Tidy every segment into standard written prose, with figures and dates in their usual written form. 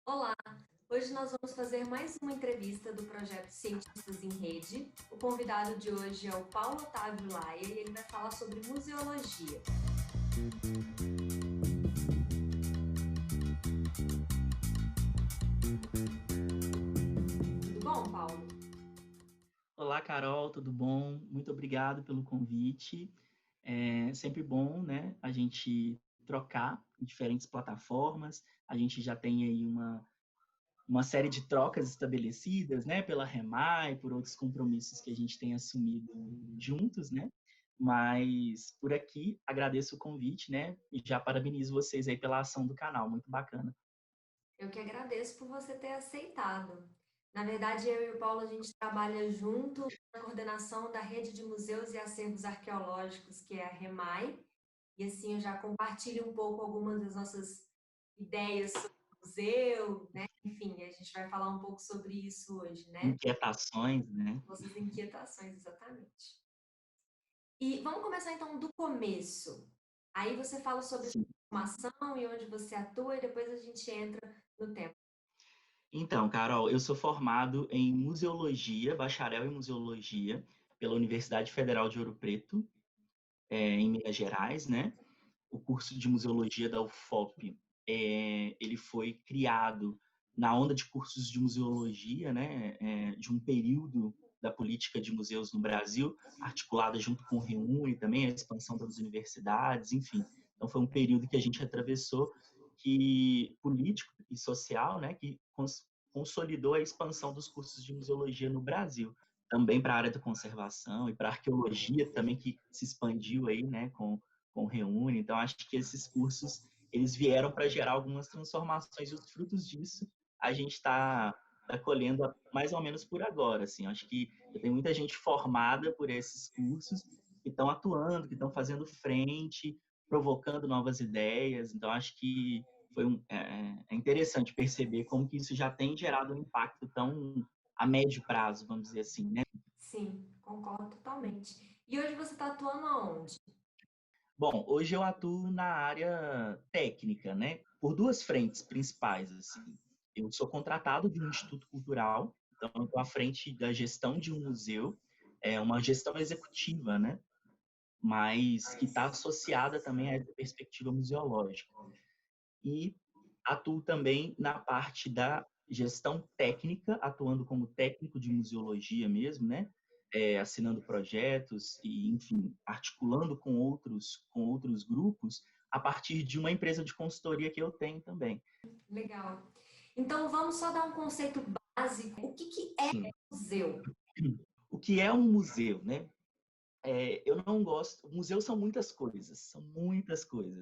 Olá! Hoje nós vamos fazer mais uma entrevista do projeto Cientistas em Rede. O convidado de hoje é o Paulo Otávio Laia e ele vai falar sobre museologia. Tudo bom, Paulo? Olá, Carol, tudo bom? Muito obrigado pelo convite. É sempre bom, né, a gente trocar em diferentes plataformas. A gente já tem aí uma série de trocas estabelecidas, né, pela Remai, por outros compromissos que a gente tem assumido juntos, né? Mas por aqui agradeço o convite, né, e já parabenizo vocês aí pela ação do canal, muito bacana. Eu que agradeço por você ter aceitado. Na verdade, eu e o Paulo, a gente trabalha junto na coordenação da rede de museus e acervos arqueológicos, que é a REMAI, e assim eu já compartilho um pouco algumas das nossas ideias sobre o museu, né? Enfim, a gente vai falar um pouco sobre isso hoje, né? Inquietações, né? Nossas inquietações, exatamente. E vamos começar então do começo. Aí você fala sobre Sim. formação e onde você atua, e depois a gente entra no tema. Então, Carol, eu sou formado em museologia, bacharel em museologia, pela Universidade Federal de Ouro Preto, em Minas Gerais, né? O curso de museologia da UFOP, ele foi criado na onda de cursos de museologia, né? De um período da política de museus no Brasil, articulada junto com o REUNE também, a expansão das universidades, enfim. Então, foi um período que a gente atravessou que político e social, né, que consolidou a expansão dos cursos de museologia no Brasil, também para a área da conservação e para a arqueologia também que se expandiu aí, né, com o Reúne. Então acho que esses cursos eles vieram para gerar algumas transformações e os frutos disso a gente está colhendo mais ou menos por agora, assim. Acho que tem muita gente formada por esses cursos que estão atuando, que estão fazendo frente, provocando novas ideias. Então acho que é interessante perceber como que isso já tem gerado um impacto tão a médio prazo, vamos dizer assim, né? Sim, concordo totalmente. E hoje você está atuando aonde? Bom, hoje eu atuo na área técnica, né? Por duas frentes principais, assim. Eu sou contratado de um instituto cultural, então eu estou à frente da gestão de um museu, é uma gestão executiva, né? Mas que está associada também a essa perspectiva museológica. E atuo também na parte da gestão técnica, atuando como técnico de museologia mesmo, né? Assinando projetos e, enfim, articulando com outros grupos a partir de uma empresa de consultoria que eu tenho também. Legal. Então vamos só dar um conceito básico. O que que é Sim. museu? O que é um museu, né? Eu não gosto. Museus são muitas coisas,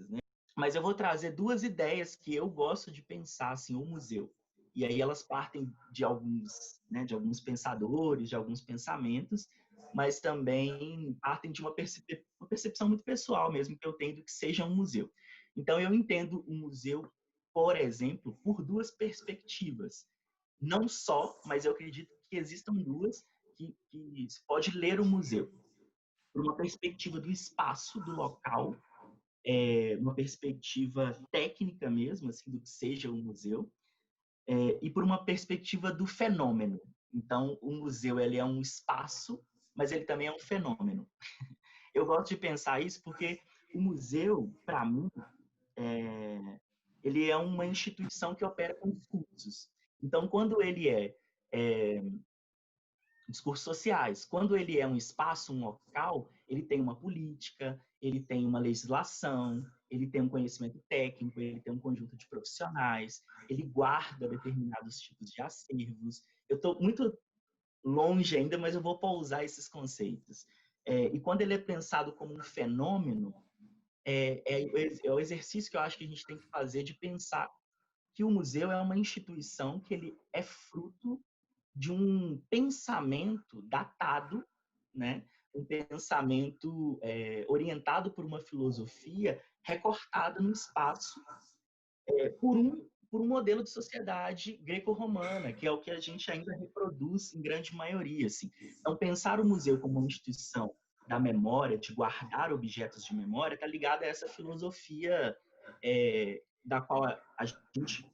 né? Mas eu vou trazer duas ideias que eu gosto de pensar assim, o museu. E aí elas partem de alguns, né, de alguns pensadores, de alguns pensamentos, mas também partem de uma percepção muito pessoal mesmo que eu tenho do que seja um museu. Então eu entendo o museu, por exemplo, por duas perspectivas. Não só, mas eu acredito que existam duas que se pode ler o museu por uma perspectiva do espaço, do local, uma perspectiva técnica mesmo, assim, do que seja o museu, e por uma perspectiva do fenômeno. Então, o museu ele é um espaço, mas ele também é um fenômeno. Eu gosto de pensar isso porque o museu, para mim, ele é uma instituição que opera com discursos. Então, quando ele é discursos sociais. Quando ele é um espaço, um local, ele tem uma política, ele tem uma legislação, ele tem um conhecimento técnico, ele tem um conjunto de profissionais, ele guarda determinados tipos de acervos. Eu estou muito longe ainda, mas eu vou pousar esses conceitos. E quando ele é pensado como um fenômeno, é o exercício que eu acho que a gente tem que fazer de pensar que o museu é uma instituição que ele é fruto de um pensamento datado, né? Um pensamento orientado por uma filosofia recortada no espaço por um modelo de sociedade greco-romana, que é o que a gente ainda reproduz em grande maioria. Assim. Então, pensar o museu como uma instituição da memória, de guardar objetos de memória, está ligado a essa filosofia da qual a gente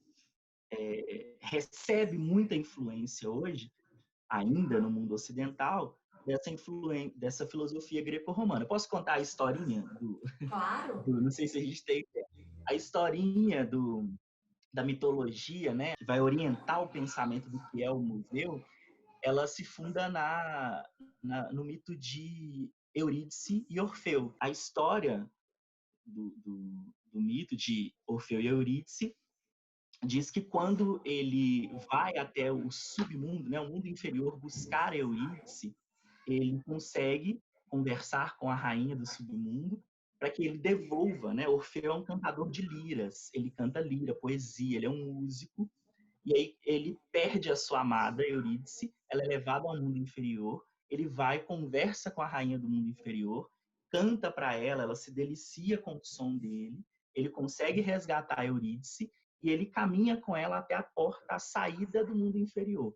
recebe muita influência hoje, ainda no mundo ocidental, dessa filosofia greco-romana. Posso contar a historinha Claro. não sei se a gente tem a historinha da mitologia, né, que vai orientar o pensamento do que é o museu, ela se funda no mito de Eurídice e Orfeu. A história do mito de Orfeu e Eurídice diz que quando ele vai até o submundo, né, o mundo inferior, buscar Eurídice, ele consegue conversar com a rainha do submundo para que ele devolva, né? Orfeu é um cantador de liras, ele canta lira, poesia, ele é um músico, e aí ele perde a sua amada Eurídice, ela é levada ao mundo inferior, ele vai, conversa com a rainha do mundo inferior, canta para ela, ela se delicia com o som dele, ele consegue resgatar a Eurídice e ele caminha com ela até a porta, a saída do mundo inferior.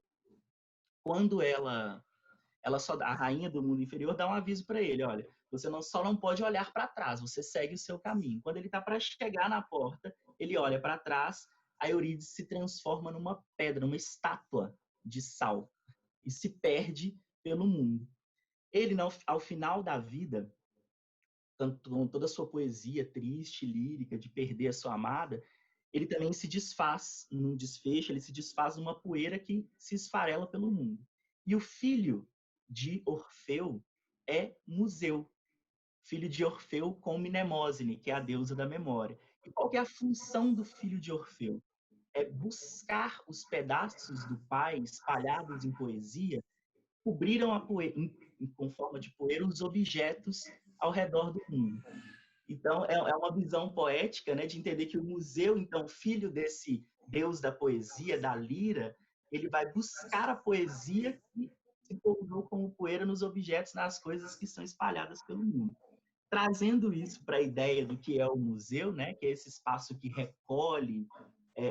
Quando a rainha do mundo inferior dá um aviso para ele, olha, você só não pode olhar para trás, você segue o seu caminho. Quando ele está para chegar na porta, ele olha para trás, a Eurídice se transforma numa pedra, uma estátua de sal e se perde pelo mundo. Ele, ao final da vida, tanto com toda a sua poesia triste, lírica, de perder a sua amada, ele também se desfaz num desfecho, ele se desfaz numa poeira que se esfarela pelo mundo. E o filho de Orfeu é Museu, filho de Orfeu com Mnemosine, que é a deusa da memória. E qual que é a função do filho de Orfeu? É buscar os pedaços do pai espalhados em poesia, cobriram a poeira, com forma de poeira, os objetos ao redor do mundo. Então, é uma visão poética, né, de entender que o museu, então, filho desse deus da poesia, da lira, ele vai buscar a poesia que se tornou como poeira nos objetos, nas coisas que são espalhadas pelo mundo. Trazendo isso para a ideia do que é o museu, né, que é esse espaço que recolhe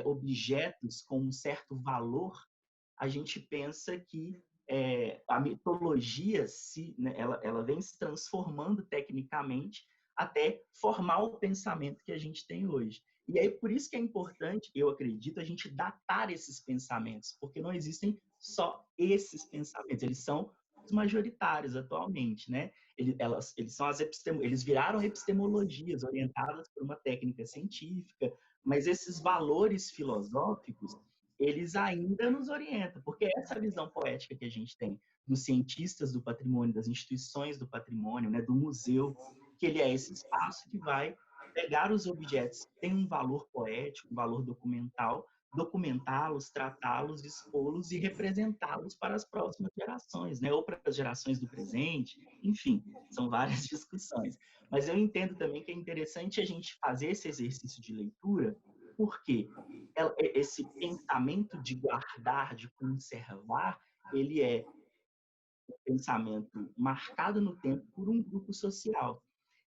objetos com um certo valor, a gente pensa que a mitologia né, ela vem se transformando tecnicamente até formar o pensamento que a gente tem hoje. E aí, por isso que é importante, eu acredito, a gente datar esses pensamentos, porque não existem só esses pensamentos, eles são os majoritários atualmente, né? Eles viraram epistemologias orientadas por uma técnica científica, mas esses valores filosóficos eles ainda nos orientam, porque essa visão poética que a gente tem dos cientistas do patrimônio, das instituições do patrimônio, né, do museu, que ele é esse espaço que vai pegar os objetos que têm um valor poético, um valor documental, documentá-los, tratá-los, expô-los e representá-los para as próximas gerações, né? Ou para as gerações do presente, enfim, são várias discussões. Mas eu entendo também que é interessante a gente fazer esse exercício de leitura, porque esse pensamento de guardar, de conservar, ele é um pensamento marcado no tempo por um grupo social.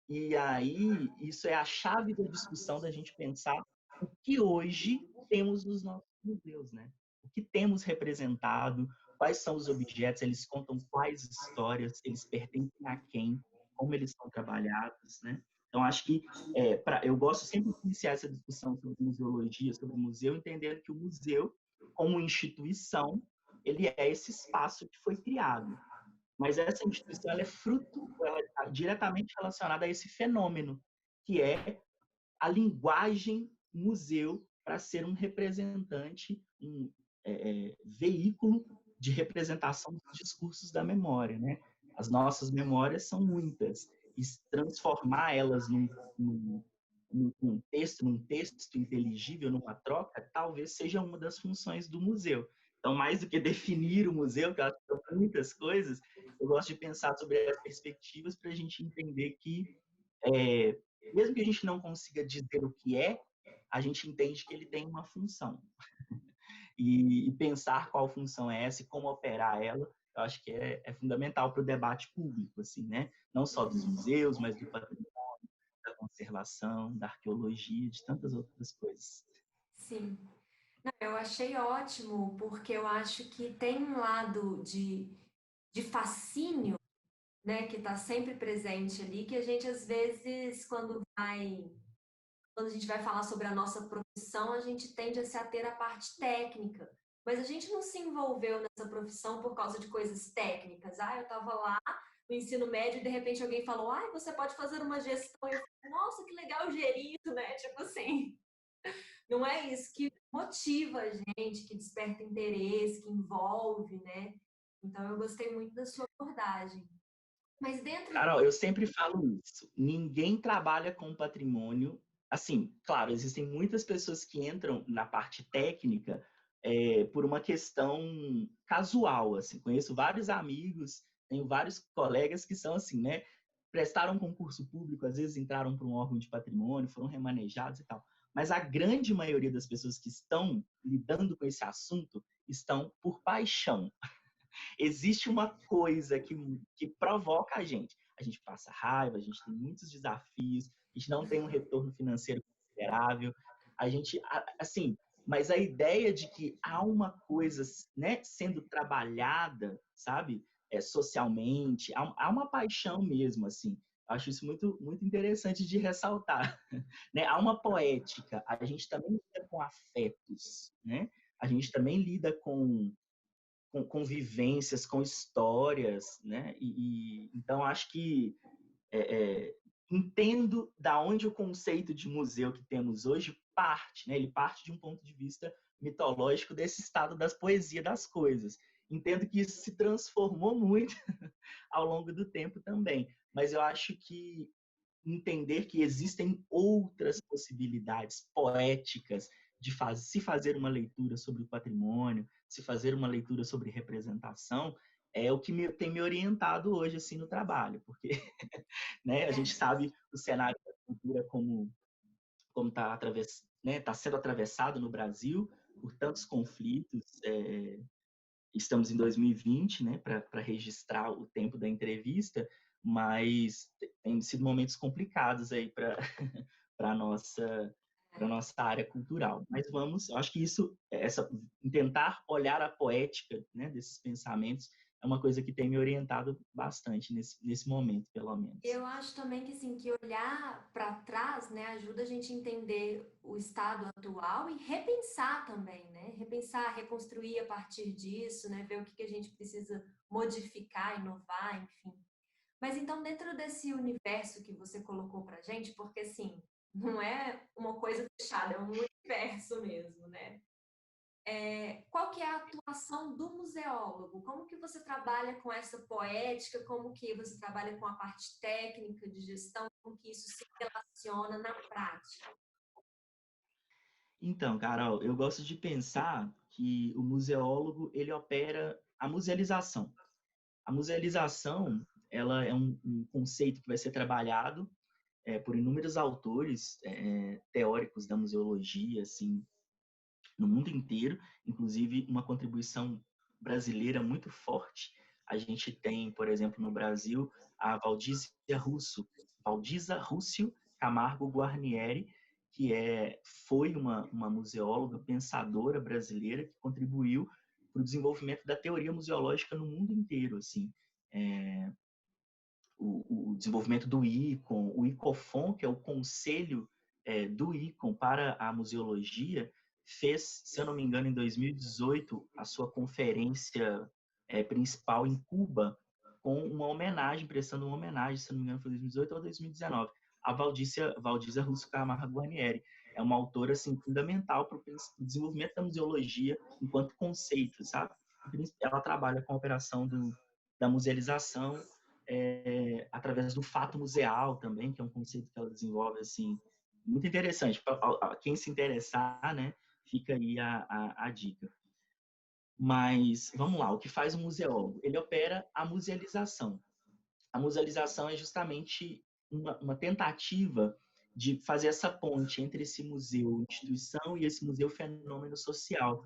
E aí, isso é a chave da discussão da gente pensar o que hoje temos nos nossos museus, né? O que temos representado, quais são os objetos, eles contam quais histórias, eles pertencem a quem, como eles são trabalhados, né? Então, acho que eu gosto sempre de iniciar essa discussão sobre museologia, sobre museu, entendendo que o museu, como instituição, ele é esse espaço que foi criado. Mas essa instituição ela é fruto, ela está diretamente relacionada a esse fenômeno, que é a linguagem museu para ser um representante, um veículo de representação dos discursos da memória, né? As nossas memórias são muitas, e transformar elas num texto inteligível, numa troca, talvez seja uma das funções do museu. Então, mais do que definir o museu, que eu acho que são muitas coisas, eu gosto de pensar sobre as perspectivas para a gente entender que, mesmo que a gente não consiga dizer o que é, a gente entende que ele tem uma função. E pensar qual função é essa e como operar ela, eu acho que é fundamental para o debate público, assim, né? Não só dos museus, mas do patrimônio, da conservação, da arqueologia, de tantas outras coisas. Sim. Não, eu achei ótimo, porque eu acho que tem um lado de fascínio, né, que está sempre presente ali, que a gente às vezes, quando vai quando a gente vai falar sobre a nossa profissão, a gente tende a se ater à parte técnica. Mas a gente não se envolveu nessa profissão por causa de coisas técnicas. Ah, eu estava lá no ensino médio e de repente alguém falou: ah, você pode fazer uma gestão. E eu falei: nossa, que legal gerir isso, né? Tipo assim, não é isso que motiva a gente, que desperta interesse, que envolve, né? Então eu gostei muito da sua abordagem. Mas dentro. Carol, eu sempre falo isso. Ninguém trabalha com patrimônio. Assim, claro, existem muitas pessoas que entram na parte técnica por uma questão casual. Assim, conheço vários amigos, tenho vários colegas que são assim, né? Prestaram concurso público, às vezes entraram para um órgão de patrimônio, foram remanejados e tal. Mas a grande maioria das pessoas que estão lidando com esse assunto estão por paixão. Existe uma coisa que provoca a gente. A gente passa raiva, a gente tem muitos desafios, a gente não tem um retorno financeiro considerável, a gente, assim, mas a ideia de que há uma coisa, né, sendo trabalhada, sabe, socialmente, há uma paixão mesmo, assim. Acho isso muito, muito interessante de ressaltar. Né? Há uma poética, a gente também lida com afetos, né? A gente também lida com vivências, com histórias, né? Então acho que entendo da onde o conceito de museu que temos hoje parte, né? Ele parte de um ponto de vista mitológico desse estado das poesias das coisas. Entendo que isso se transformou muito ao longo do tempo também, mas eu acho que entender que existem outras possibilidades poéticas de se fazer uma leitura sobre o patrimônio, se fazer uma leitura sobre representação, é o que tem me orientado hoje assim no trabalho, porque né, a gente sabe o cenário da cultura como está né, tá sendo atravessado no Brasil por tantos conflitos. Estamos em 2020, né, para registrar o tempo da entrevista, mas tem sido momentos complicados aí para para nossa para nossa área cultural. Mas vamos, eu acho que isso, tentar olhar a poética, né, desses pensamentos é uma coisa que tem me orientado bastante nesse momento, pelo menos. Eu acho também que, assim, que olhar para trás, né, ajuda a gente a entender o estado atual e repensar também, né? Repensar, reconstruir a partir disso, né? Ver o que que a gente precisa modificar, inovar, enfim. Mas então, dentro desse universo que você colocou para gente, porque assim, não é uma coisa fechada, é um universo mesmo, né? Qual que é a atuação do museólogo? Como que você trabalha com essa poética? Como que você trabalha com a parte técnica de gestão? Como que isso se relaciona na prática? Então, Carol, eu gosto de pensar que o museólogo ele opera a musealização. A musealização ela é um conceito que vai ser trabalhado por inúmeros autores teóricos da museologia, assim, no mundo inteiro, inclusive uma contribuição brasileira muito forte. A gente tem, por exemplo, no Brasil, a Valdisa Rússio Camargo Guarnieri, que foi uma museóloga, pensadora brasileira que contribuiu para o desenvolvimento da teoria museológica no mundo inteiro, assim. É, o desenvolvimento do ICOM, o ICOFON, que é o conselho do ICOM para a museologia, fez, se eu não me engano, em 2018, a sua conferência principal em Cuba, com uma homenagem, prestando uma homenagem, se eu não me engano, foi 2018 ou 2019, a Valdísia Russo Camargo Guarnieri. É uma autora assim, fundamental para o desenvolvimento da museologia enquanto conceito, sabe? Ela trabalha com a operação da musealização através do fato museal também, que é um conceito que ela desenvolve assim muito interessante. Para quem se interessar, né, fica aí a dica. Mas vamos lá, o que faz um museólogo? Ele opera a musealização. A musealização é justamente uma tentativa de fazer essa ponte entre esse museu instituição e esse museu fenômeno social.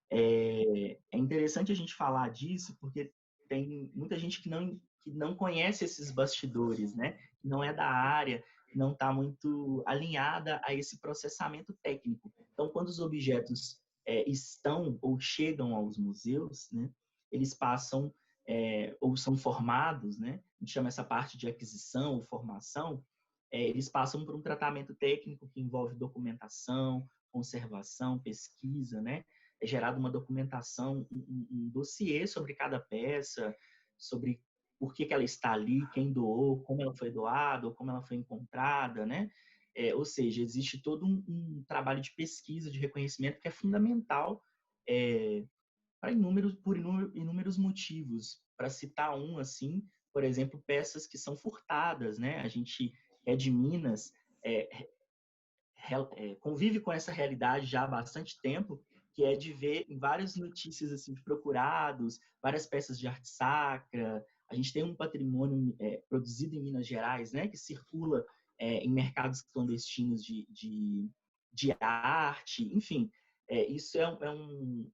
É interessante a gente falar disso porque tem muita gente que não conhece esses bastidores, né? Que não é da área, não está muito alinhada a esse processamento técnico. Então, quando os objetos estão ou chegam aos museus, né? Eles passam ou são formados, né? A gente chama essa parte de aquisição ou formação, eles passam por um tratamento técnico que envolve documentação, conservação, pesquisa, né? É gerada uma documentação, um dossiê sobre cada peça, sobre por que ela está ali, quem doou, como ela foi doada, ou como ela foi encontrada, né? Ou seja, existe todo um trabalho de pesquisa, de reconhecimento que é fundamental para inúmeros motivos. Para citar um, assim, por exemplo, peças que são furtadas, né? A gente é de Minas, é, convive com essa realidade já há bastante tempo, que é de ver em várias notícias assim, de procurados, várias peças de arte sacra. A gente tem um patrimônio produzido em Minas Gerais, né, que circula em mercados clandestinos de arte, enfim. Isso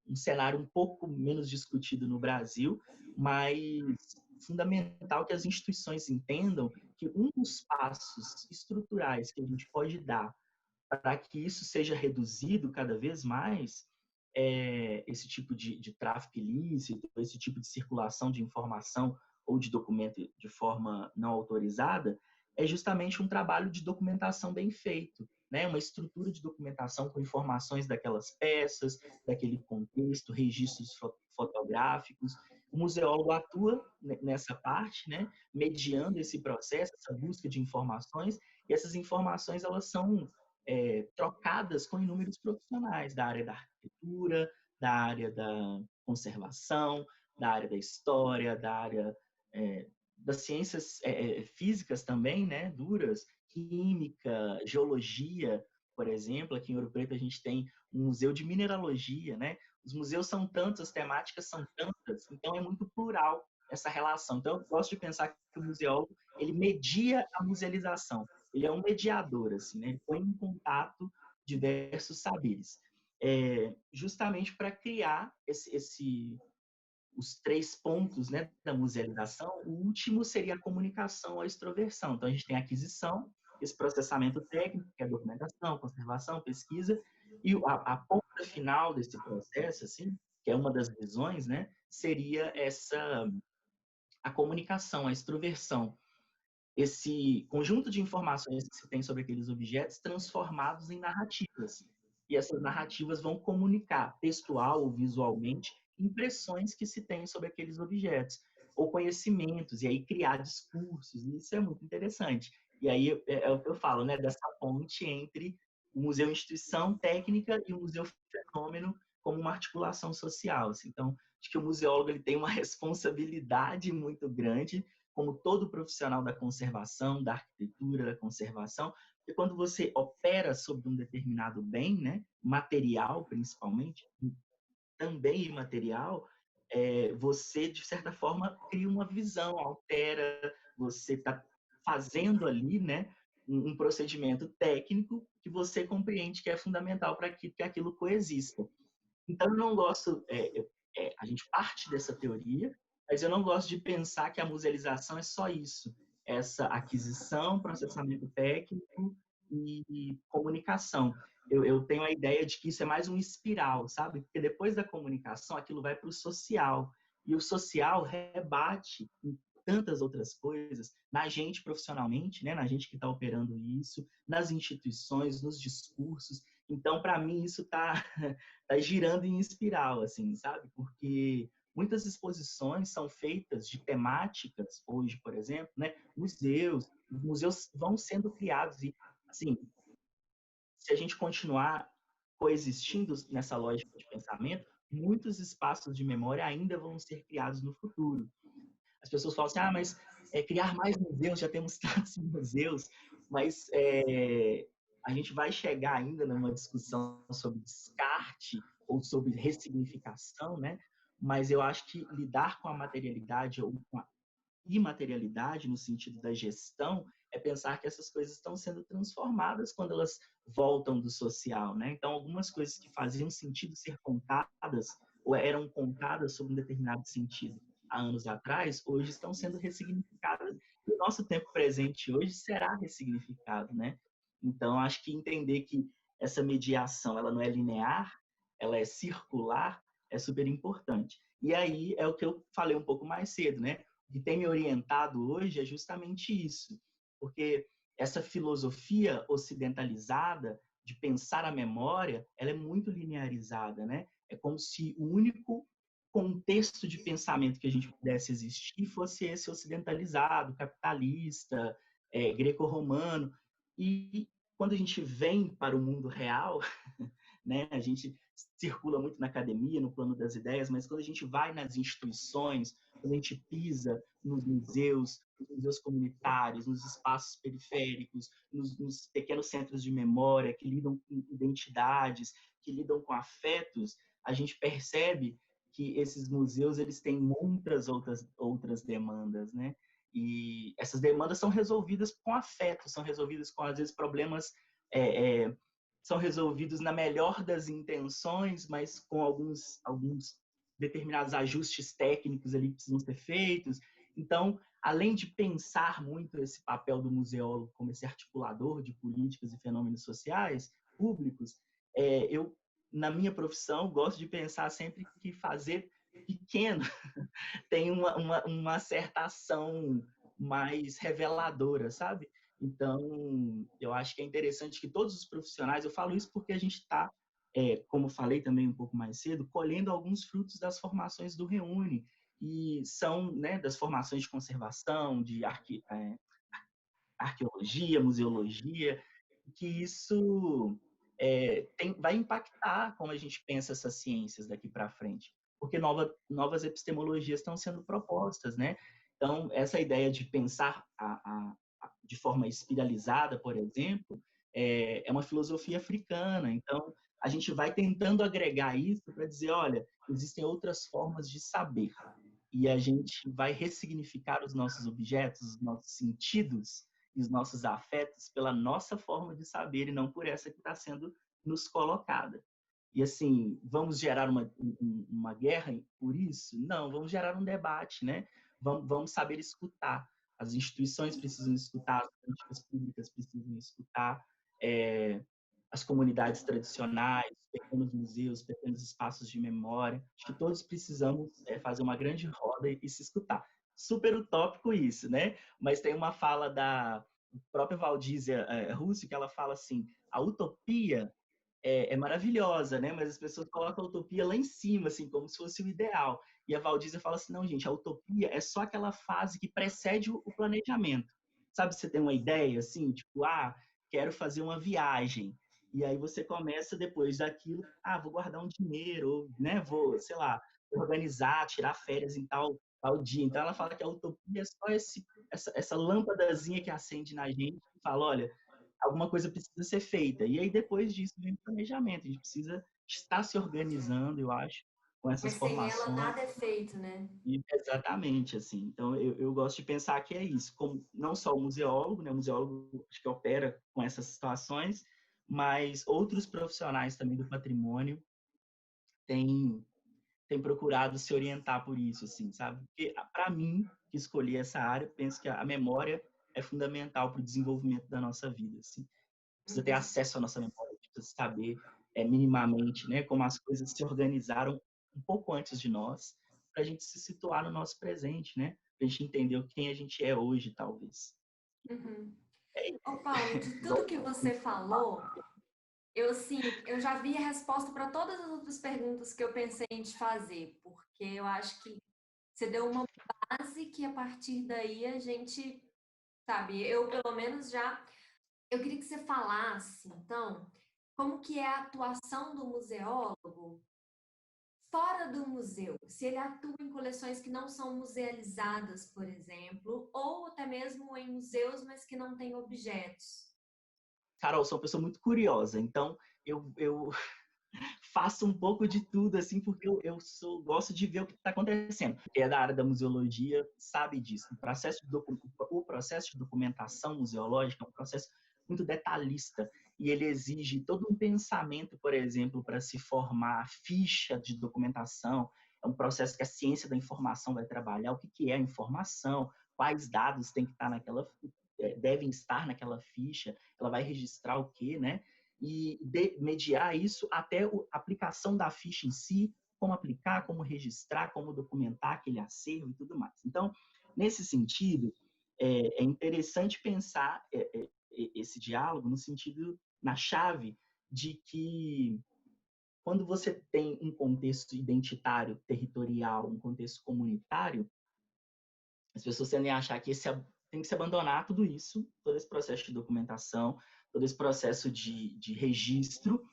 um cenário um pouco menos discutido no Brasil, mas fundamental que as instituições entendam que um dos passos estruturais que a gente pode dar para que isso seja reduzido cada vez mais, esse tipo de tráfico ilícito, esse tipo de circulação de informação ou de documento de forma não autorizada, é justamente um trabalho de documentação bem feito, né? Uma estrutura de documentação com informações daquelas peças, daquele contexto, registros fotográficos. O museólogo atua nessa parte, né? Mediando esse processo, essa busca de informações, e essas informações elas são trocadas com inúmeros profissionais da área da arquitetura, da área da conservação, da área da história, da área das ciências físicas também, né, duras, química, geologia, por exemplo. Aqui em Ouro Preto a gente tem um museu de mineralogia, né? Os museus são tantos, as temáticas são tantas, então é muito plural essa relação. Então eu gosto de pensar que o museólogo ele media a musealização, ele é um mediador, assim, né? Ele põe em contato diversos saberes, justamente para criar os 3 pontos, né, da musealização. O último seria a comunicação ou a extroversão. Então a gente tem a aquisição, esse processamento técnico, que é a documentação, conservação, pesquisa, e a ponta final desse processo, assim, que é uma das visões, né, seria a comunicação, a extroversão, esse conjunto de informações que se tem sobre aqueles objetos transformados em narrativas. E essas narrativas vão comunicar, textual ou visualmente, impressões que se tem sobre aqueles objetos, ou conhecimentos, e aí criar discursos. E isso é muito interessante. E aí é o que eu falo, né, dessa ponte entre o museu instituição técnica e o museu fenômeno como uma articulação social. Assim. Então, acho que o museólogo ele tem uma responsabilidade muito grande como todo profissional da conservação, da arquitetura, da conservação, porque quando você opera sobre um determinado bem, né, material principalmente, também imaterial, você, de certa forma, cria uma visão, altera, você está fazendo ali, né, um procedimento técnico que você compreende que é fundamental para que aquilo coexista. Então, eu não gosto, a gente parte dessa teoria, mas eu não gosto de pensar que a musealização é só isso, essa aquisição, processamento técnico e comunicação. Eu tenho a ideia de que isso é mais um espiral, sabe? Porque depois da comunicação, aquilo vai para o social, e o social rebate em tantas outras coisas, na gente profissionalmente, né? Na gente que está operando isso, nas instituições, nos discursos. Então, para mim, isso está tá girando em espiral, assim, sabe? Porque muitas exposições são feitas de temáticas, hoje, por exemplo, né? Os museus vão sendo criados e, assim, se a gente continuar coexistindo nessa lógica de pensamento, muitos espaços de memória ainda vão ser criados no futuro. As pessoas falam assim, mas criar mais museus, já temos tantos museus, mas a gente vai chegar ainda numa discussão sobre descarte ou sobre ressignificação, né? Mas eu acho que lidar com a materialidade ou com a imaterialidade, no sentido da gestão, é pensar que essas coisas estão sendo transformadas quando elas voltam do social, né? Então, algumas coisas que faziam sentido ser contadas ou eram contadas sob um determinado sentido há anos atrás, hoje estão sendo ressignificadas. E o nosso tempo presente hoje será ressignificado, né? Então, acho que entender que essa mediação, ela não é linear, ela é circular, é super importante. E aí é o que eu falei um pouco mais cedo, né? O que tem me orientado hoje é justamente isso, porque essa filosofia ocidentalizada de pensar a memória, ela é muito linearizada, né? É como se o único contexto de pensamento que a gente pudesse existir fosse esse ocidentalizado, capitalista, greco-romano. E quando a gente vem para o mundo real, né, a gente circula muito na academia, no plano das ideias, mas quando a gente vai nas instituições, quando a gente pisa nos museus comunitários, nos espaços periféricos, nos pequenos centros de memória que lidam com identidades, que lidam com afetos, a gente percebe que esses museus eles têm muitas outras demandas, né? E essas demandas são resolvidas com afeto, são resolvidas com, às vezes, problemas é, é, são resolvidos na melhor das intenções, mas com alguns determinados ajustes técnicos ali que precisam ser feitos. Então, além de pensar muito esse papel do museólogo como esse articulador de políticas e fenômenos sociais públicos, eu, na minha profissão, gosto de pensar sempre que fazer pequeno tem uma certa ação mais reveladora, sabe? Então, eu acho que é interessante que todos os profissionais, eu falo isso porque a gente está, como falei também um pouco mais cedo, colhendo alguns frutos das formações do Reúne, e são, né, das formações de conservação, de arqueologia, museologia, que isso vai impactar como a gente pensa essas ciências daqui para frente, porque novas epistemologias estão sendo propostas, né? Então, essa ideia de pensar de forma espiralizada, por exemplo, é uma filosofia africana. Então, a gente vai tentando agregar isso para dizer, olha, existem outras formas de saber, e a gente vai ressignificar os nossos objetos, os nossos sentidos e os nossos afetos pela nossa forma de saber e não por essa que está sendo nos colocada. E assim, vamos gerar uma guerra por isso? Não, vamos gerar um debate, né? Vamos saber escutar. As instituições precisam escutar, as políticas públicas precisam escutar, é, as comunidades tradicionais, pequenos museus, pequenos espaços de memória. Acho que todos precisamos fazer uma grande roda e se escutar. Super utópico isso, né? Mas tem uma fala da própria Valdísia Russo que ela fala assim: a utopia é maravilhosa, né? Mas as pessoas colocam a utopia lá em cima, assim, como se fosse o ideal. E a Valdísia fala assim: não, gente, a utopia é só aquela fase que precede o planejamento. Sabe, você tem uma ideia, assim, tipo, quero fazer uma viagem. E aí você começa depois daquilo, vou guardar um dinheiro, ou, né, vou, sei lá, organizar, tirar férias em tal dia. Então ela fala que a utopia é só essa lâmpadazinha que acende na gente e fala, olha, alguma coisa precisa ser feita. E aí, depois disso, vem o planejamento. A gente precisa estar se organizando, eu acho, com Mas essas sem ela formações. nada é feito, né? E exatamente, assim. Então, eu gosto de pensar que é isso. Como, não só o museólogo, né? O museólogo acho que opera com essas situações, mas outros profissionais também do patrimônio têm, têm procurado se orientar por isso, assim, sabe? Porque, para mim, que escolhi essa área, penso que a memória é fundamental para o desenvolvimento da nossa vida, assim. Precisa ter Uhum. acesso à nossa memória, precisa saber minimamente, né, como as coisas se organizaram um pouco antes de nós, para a gente se situar no nosso presente, né, para a gente entender quem a gente é hoje, talvez. Uhum. É Ô, Paulo, de tudo igual. que você falou, eu já vi a resposta para todas as outras perguntas que eu pensei em te fazer, porque eu acho que você deu uma base que a partir daí a gente, sabe, eu pelo menos já. Eu queria que você falasse, então, como que é a atuação do museólogo fora do museu, se ele atua em coleções que não são musealizadas, por exemplo, ou até mesmo em museus, mas que não têm objetos. Carol, sou uma pessoa muito curiosa, então eu faço um pouco de tudo, assim, porque gosto de ver o que está acontecendo. Quem é da área da museologia sabe disso. O processo de documentação museológica é um processo muito detalhista e ele exige todo um pensamento, por exemplo, para se formar a ficha de documentação. É um processo que a ciência da informação vai trabalhar, o que é a informação, quais dados tem que estar devem estar naquela ficha, ela vai registrar o quê, né? E mediar isso até a aplicação da ficha em si, como aplicar, como registrar, como documentar aquele acervo e tudo mais. Então, nesse sentido, é interessante pensar esse diálogo no sentido, na chave de que quando você tem um contexto identitário, territorial, um contexto comunitário, as pessoas tendem a achar que tem que se abandonar tudo isso, todo esse processo de documentação, todo esse processo de registro,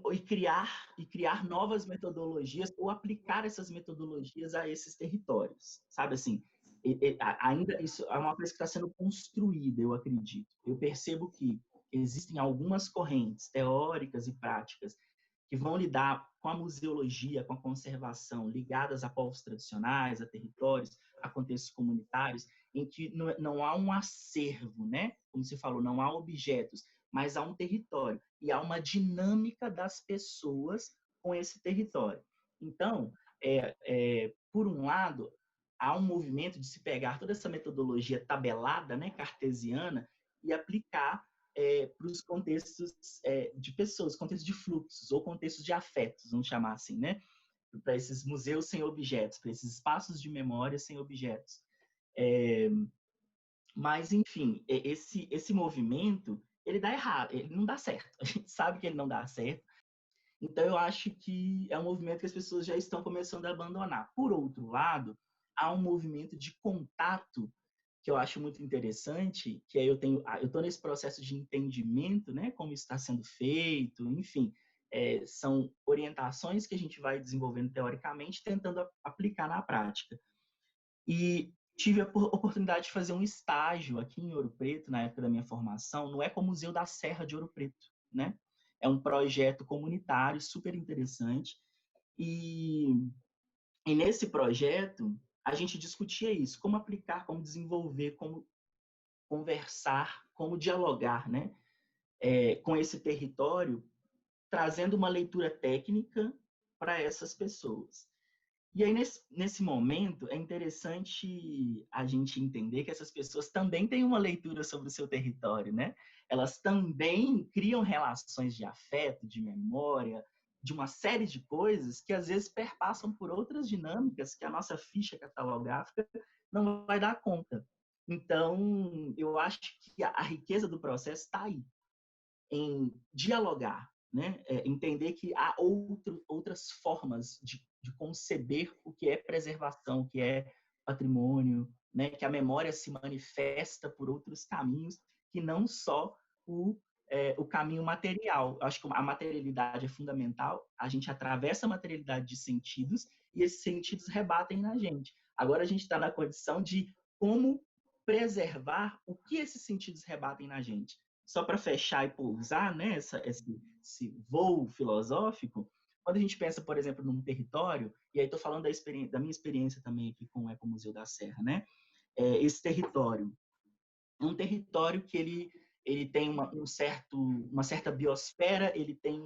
e criar novas metodologias ou aplicar essas metodologias a esses territórios, sabe assim? Ainda isso é uma coisa que está sendo construída, eu acredito. Eu percebo que existem algumas correntes teóricas e práticas que vão lidar com a museologia, com a conservação, ligadas a povos tradicionais, a territórios, a contextos comunitários, em que não há um acervo, né? Como você falou, não há objetos, mas há um território e há uma dinâmica das pessoas com esse território. Então, por um lado, há um movimento de se pegar toda essa metodologia tabelada, né, cartesiana, e aplicar para os contextos de pessoas, contextos de fluxos ou contextos de afetos, vamos chamar assim, né? Para esses museus sem objetos, para esses espaços de memória sem objetos. Mas, enfim, esse movimento, ele dá errado, ele não dá certo. A gente sabe que ele não dá certo. Então, eu acho que é um movimento que as pessoas já estão começando a abandonar. Por outro lado, há um movimento de contato que eu acho muito interessante, que aí eu estou nesse processo de entendimento, né, como isso está sendo feito, enfim, são orientações que a gente vai desenvolvendo teoricamente, tentando aplicar na prática. E tive a oportunidade de fazer um estágio aqui em Ouro Preto, na época da minha formação, no Ecomuseu da Serra de Ouro Preto, né? É um projeto comunitário super interessante. E nesse projeto, a gente discutia isso, como aplicar, como desenvolver, como conversar, como dialogar, né? Com esse território, trazendo uma leitura técnica para essas pessoas. E aí, nesse momento, é interessante a gente entender que essas pessoas também têm uma leitura sobre o seu território, né? Elas também criam relações de afeto, de memória, de uma série de coisas que às vezes perpassam por outras dinâmicas que a nossa ficha catalográfica não vai dar conta. Então, eu acho que a riqueza do processo está aí, em dialogar, né? Entender que há outras formas de conceber o que é preservação, o que é patrimônio, né? Que a memória se manifesta por outros caminhos que não só o caminho material. Eu acho que a materialidade é fundamental, a gente atravessa a materialidade de sentidos e esses sentidos rebatem na gente. Agora a gente está na condição de como preservar o que esses sentidos rebatem na gente. Só para fechar e pousar, né, esse voo filosófico, quando a gente pensa, por exemplo, num território, e aí estou falando da minha experiência também aqui com o Ecomuseu da Serra, né? Esse território é um território que ele tem uma certa biosfera, ele tem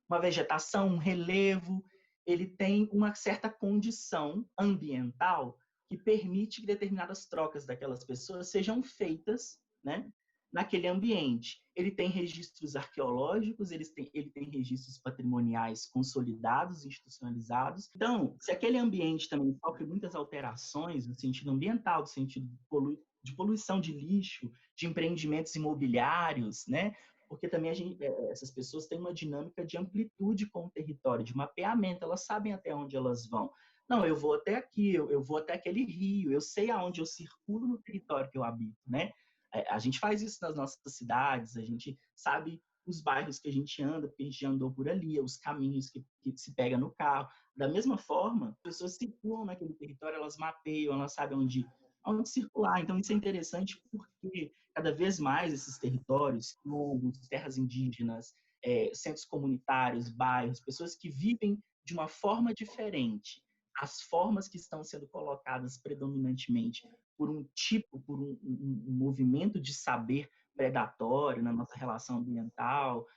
uma vegetação, um relevo, ele tem uma certa condição ambiental que permite que determinadas trocas daquelas pessoas sejam feitas, né, naquele ambiente. Ele tem registros arqueológicos, ele tem registros patrimoniais consolidados, institucionalizados. Então, se aquele ambiente também sofre muitas alterações no sentido ambiental, no sentido de poluição de lixo, de empreendimentos imobiliários, né? Porque também essas pessoas têm uma dinâmica de amplitude com o território, de mapeamento, elas sabem até onde elas vão. Não, eu vou até aqui, eu vou até aquele rio, eu sei aonde eu circulo no território que eu habito, né? A gente faz isso nas nossas cidades, a gente sabe os bairros que a gente anda, porque a gente já andou por ali, os caminhos que se pega no carro. Da mesma forma, as pessoas circulam naquele território, elas mapeiam, elas sabem onde circular. Então, isso é interessante porque cada vez mais esses territórios, quilombos, terras indígenas, centros comunitários, bairros, pessoas que vivem de uma forma diferente, as formas que estão sendo colocadas predominantemente por um movimento de saber predatório na nossa relação ambiental,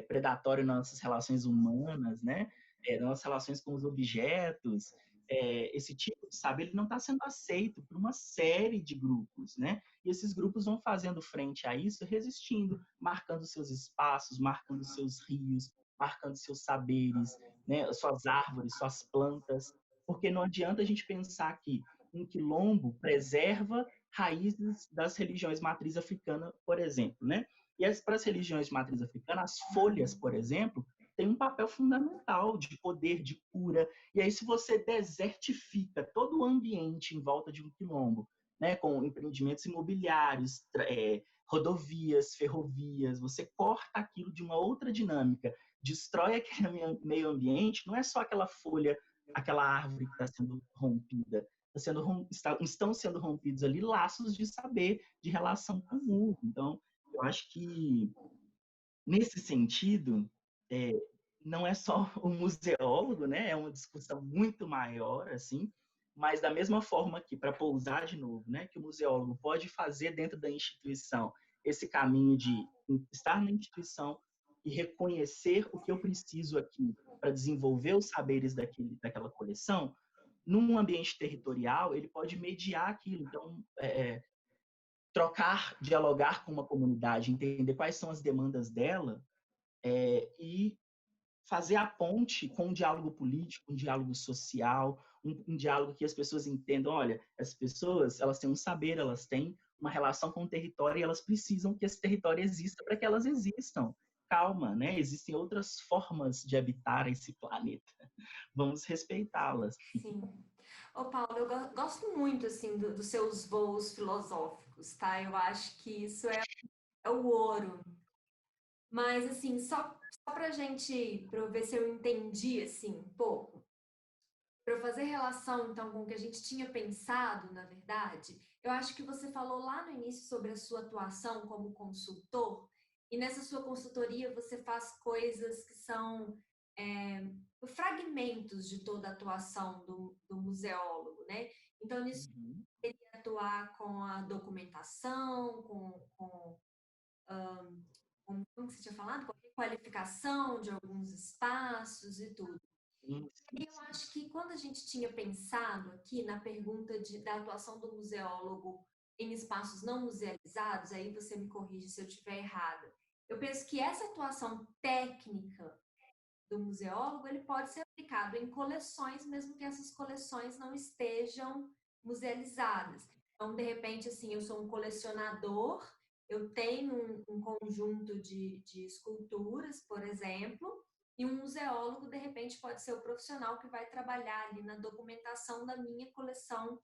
predatório nas nossas relações humanas, né? Nas nossas relações com os objetos, esse tipo de saber ele não está sendo aceito por uma série de grupos, né? E esses grupos vão fazendo frente a isso, resistindo, marcando seus espaços, marcando seus rios, marcando seus saberes, né? Suas árvores, suas plantas, porque não adianta a gente pensar que um quilombo preserva raízes das religiões matriz africana, por exemplo, né? E para as religiões de matriz africana, as folhas, por exemplo, têm um papel fundamental de poder, de cura. E aí, se você desertifica todo o ambiente em volta de um quilombo, né, com empreendimentos imobiliários, rodovias, ferrovias, você corta aquilo de uma outra dinâmica, destrói aquele meio ambiente, não é só aquela folha, aquela árvore que está sendo rompida, estão sendo rompidos ali laços de saber, de relação com o mundo. Então, eu acho que, nesse sentido, não é só o museólogo, né? É uma discussão muito maior, assim, mas da mesma forma que, para pousar de novo, né, que o museólogo pode fazer dentro da instituição esse caminho de estar na instituição e reconhecer o que eu preciso aqui para desenvolver os saberes daquela coleção, num ambiente territorial, ele pode mediar aquilo. Então, trocar, dialogar com uma comunidade, entender quais são as demandas dela, e fazer a ponte com um diálogo político, um diálogo social, um diálogo que as pessoas entendam, olha, as pessoas, elas têm um saber, elas têm uma relação com o território e elas precisam que esse território exista para que elas existam. Calma, né? Existem outras formas de habitar esse planeta. Vamos respeitá-las. Sim. Ô, Paulo, eu gosto muito, assim, dos seus voos filosóficos, tá? Eu acho que isso é o ouro. Mas, assim, só pra gente, pra eu ver se eu entendi, assim, um pouco, para eu fazer relação, então, com o que a gente tinha pensado, na verdade, eu acho que você falou lá no início sobre a sua atuação como consultor, e nessa sua consultoria você faz coisas que são fragmentos de toda a atuação do museólogo, né? Então, nisso, atuar com a documentação, como você tinha falado, com a qualificação de alguns espaços e tudo. E eu acho que quando a gente tinha pensado aqui na pergunta da atuação do museólogo em espaços não musealizados, aí você me corrige se eu estiver errada. Eu penso que essa atuação técnica do museólogo, ele pode ser aplicado em coleções, mesmo que essas coleções não estejam musealizadas. Então, de repente, assim, eu sou um colecionador, eu tenho um conjunto de esculturas, por exemplo, e um museólogo, de repente, pode ser o profissional que vai trabalhar ali na documentação da minha coleção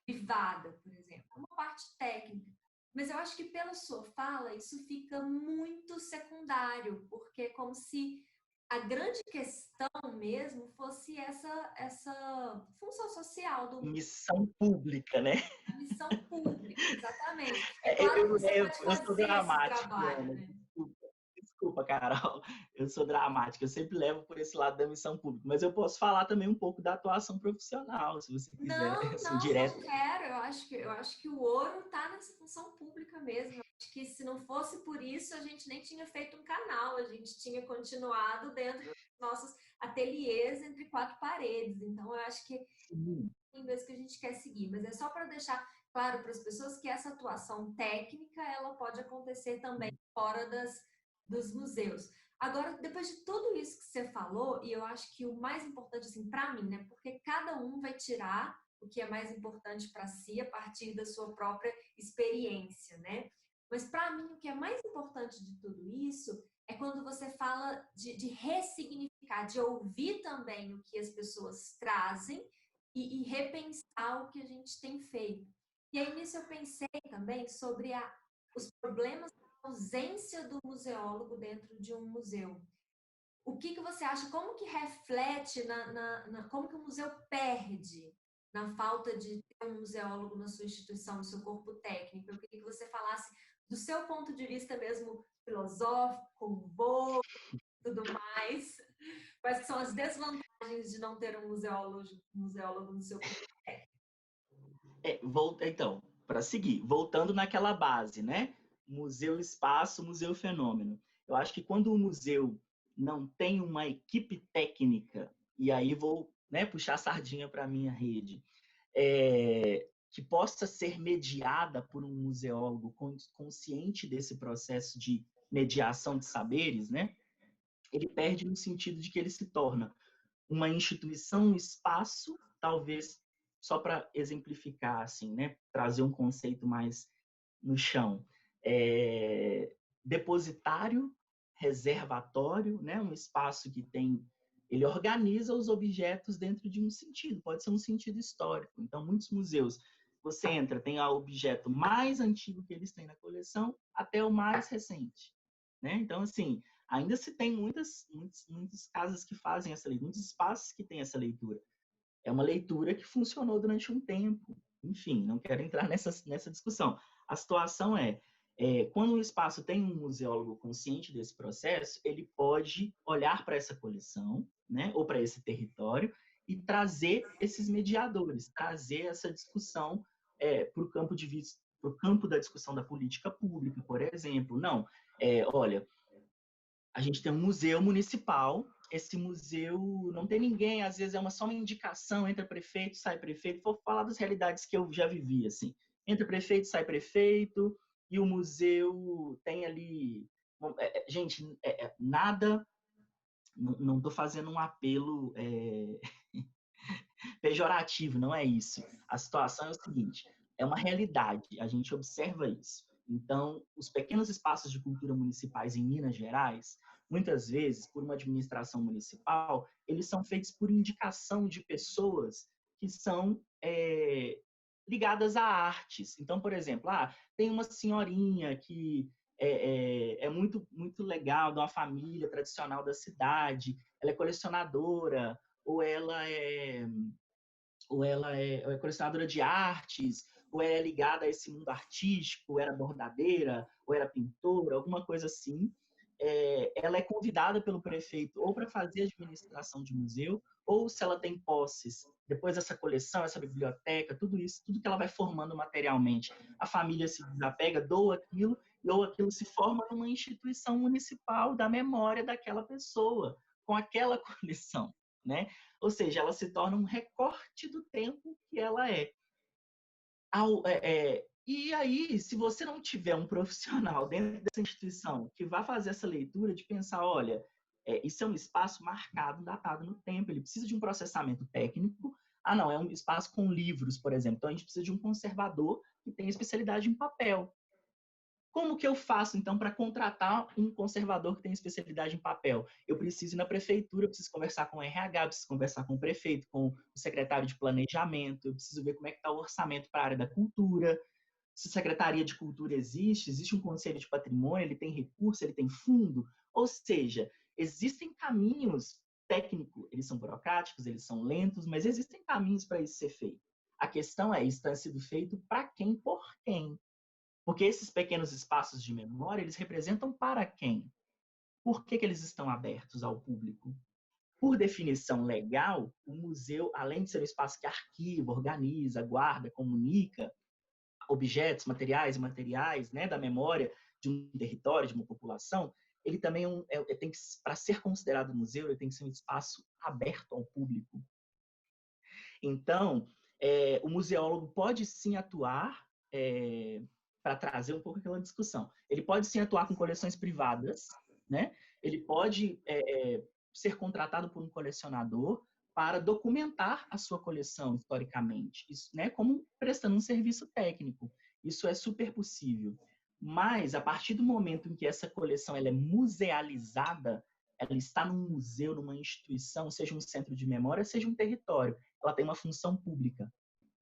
privada, por exemplo. Uma parte técnica. Mas eu acho que pela sua fala, isso fica muito secundário, porque é como se a grande questão mesmo fosse essa função social Missão pública, né? da missão pública, exatamente. É claro que você pode Eu sou fazer esse dramático, trabalho, Ana. né? Desculpa, Carol. Eu sou dramático. Eu sempre levo por esse lado da missão pública. Mas eu posso falar também um pouco da atuação profissional, se você quiser, Não, assim, não direto. quero. Eu acho que o ouro está nessa função pública mesmo. Eu acho que se não fosse por isso, a gente nem tinha feito um canal, a gente tinha continuado dentro dos nossos ateliês entre quatro paredes. Então, eu acho que é isso que a gente quer seguir. Mas é só para deixar claro para as pessoas que essa atuação técnica ela pode acontecer também fora dos museus. Agora, depois de tudo isso que você falou, e eu acho que o mais importante, assim, para mim, né? Porque cada um vai tirar o que é mais importante para si a partir da sua própria experiência, né? Mas para mim, o que é mais importante de tudo isso é quando você fala de ressignificar, de ouvir também o que as pessoas trazem e repensar o que a gente tem feito. E aí, nisso, eu pensei também sobre os problemas ausência do museólogo dentro de um museu. O que você acha? Como que reflete como que o museu perde na falta de ter um museólogo na sua instituição, no seu corpo técnico? Eu queria que você falasse do seu ponto de vista mesmo filosófico, bom, tudo mais. Quais são as desvantagens de não ter um museólogo no seu corpo técnico? Então, para seguir, voltando naquela base, né? Museu espaço, museu fenômeno. Eu acho que quando o museu não tem uma equipe técnica, e aí vou, né, puxar a sardinha para a minha rede, que possa ser mediada por um museólogo consciente desse processo de mediação de saberes, né? Ele perde no sentido de que ele se torna uma instituição, um espaço, talvez só para exemplificar, assim, né? Trazer um conceito mais no chão. Depositário, reservatório, né? Um espaço que tem... Ele organiza os objetos dentro de um sentido, pode ser um sentido histórico. Então, muitos museus, você entra, tem o objeto mais antigo que eles têm na coleção até o mais recente, né? Então, assim, ainda se tem muitas casas que fazem essa leitura, muitos espaços que têm essa leitura. É uma leitura que funcionou durante um tempo. Enfim, não quero entrar nessa discussão. A situação quando um espaço tem um museólogo consciente desse processo, ele pode olhar para essa coleção, né, ou para esse território, e trazer esses mediadores, trazer essa discussão para o campo de vista, para o campo da discussão da política pública, por exemplo. Não, olha, a gente tem um museu municipal, esse museu não tem ninguém, às vezes só uma indicação, entra prefeito, sai prefeito. Vou falar das realidades que eu já vivi, assim. Entra prefeito, sai prefeito, e o museu tem ali... Gente, nada... Não estou fazendo um apelo pejorativo, não é isso. A situação é o seguinte, é uma realidade, a gente observa isso. Então, os pequenos espaços de cultura municipais em Minas Gerais, muitas vezes, por uma administração municipal, eles são feitos por indicação de pessoas que são ligadas a artes. Então, por exemplo, tem uma senhorinha que é muito, muito legal, de uma família tradicional da cidade, ela é colecionadora, ou ela é colecionadora de artes, ou é ligada a esse mundo artístico, ou era bordadeira, ou era pintora, alguma coisa assim. Ela é convidada pelo prefeito ou para fazer administração de museu, ou se ela tem posses, depois dessa coleção, essa biblioteca, tudo isso, tudo que ela vai formando materialmente, a família se desapega, doa aquilo, ou aquilo se forma numa instituição municipal da memória daquela pessoa, com aquela coleção, né? Ou seja, ela se torna um recorte do tempo que ela é. E aí, se você não tiver um profissional dentro dessa instituição que vá fazer essa leitura de pensar, olha, isso é um espaço marcado, datado no tempo, ele precisa de um processamento técnico. Não, é um espaço com livros, por exemplo. Então, a gente precisa de um conservador que tenha especialidade em papel. Como que eu faço, então, para contratar um conservador que tem especialidade em papel? Eu preciso ir na prefeitura, eu preciso conversar com o RH, eu preciso conversar com o prefeito, com o secretário de planejamento, eu preciso ver como é que está o orçamento para a área da cultura, se a Secretaria de Cultura existe um Conselho de Patrimônio, ele tem recurso, ele tem fundo. Ou seja, existem caminhos técnicos, eles são burocráticos, eles são lentos, mas existem caminhos para isso ser feito. A questão isso está sendo feito para quem, por quem? Porque esses pequenos espaços de memória, eles representam para quem? Por que eles estão abertos ao público? Por definição legal, o museu, além de ser um espaço que arquiva, organiza, guarda, comunica objetos, materiais, né, da memória de um território, de uma população, ele também tem que, para ser considerado museu, ele tem que ser um espaço aberto ao público. Então, o museólogo pode sim atuar para trazer um pouco aquela discussão. Ele pode sim atuar com coleções privadas, né? Ele pode ser contratado por um colecionador para documentar a sua coleção historicamente, isso, né? Como prestando um serviço técnico. Isso é super possível. Mas, a partir do momento em que essa coleção ela é musealizada, ela está num museu, numa instituição, seja um centro de memória, seja um território, ela tem uma função pública.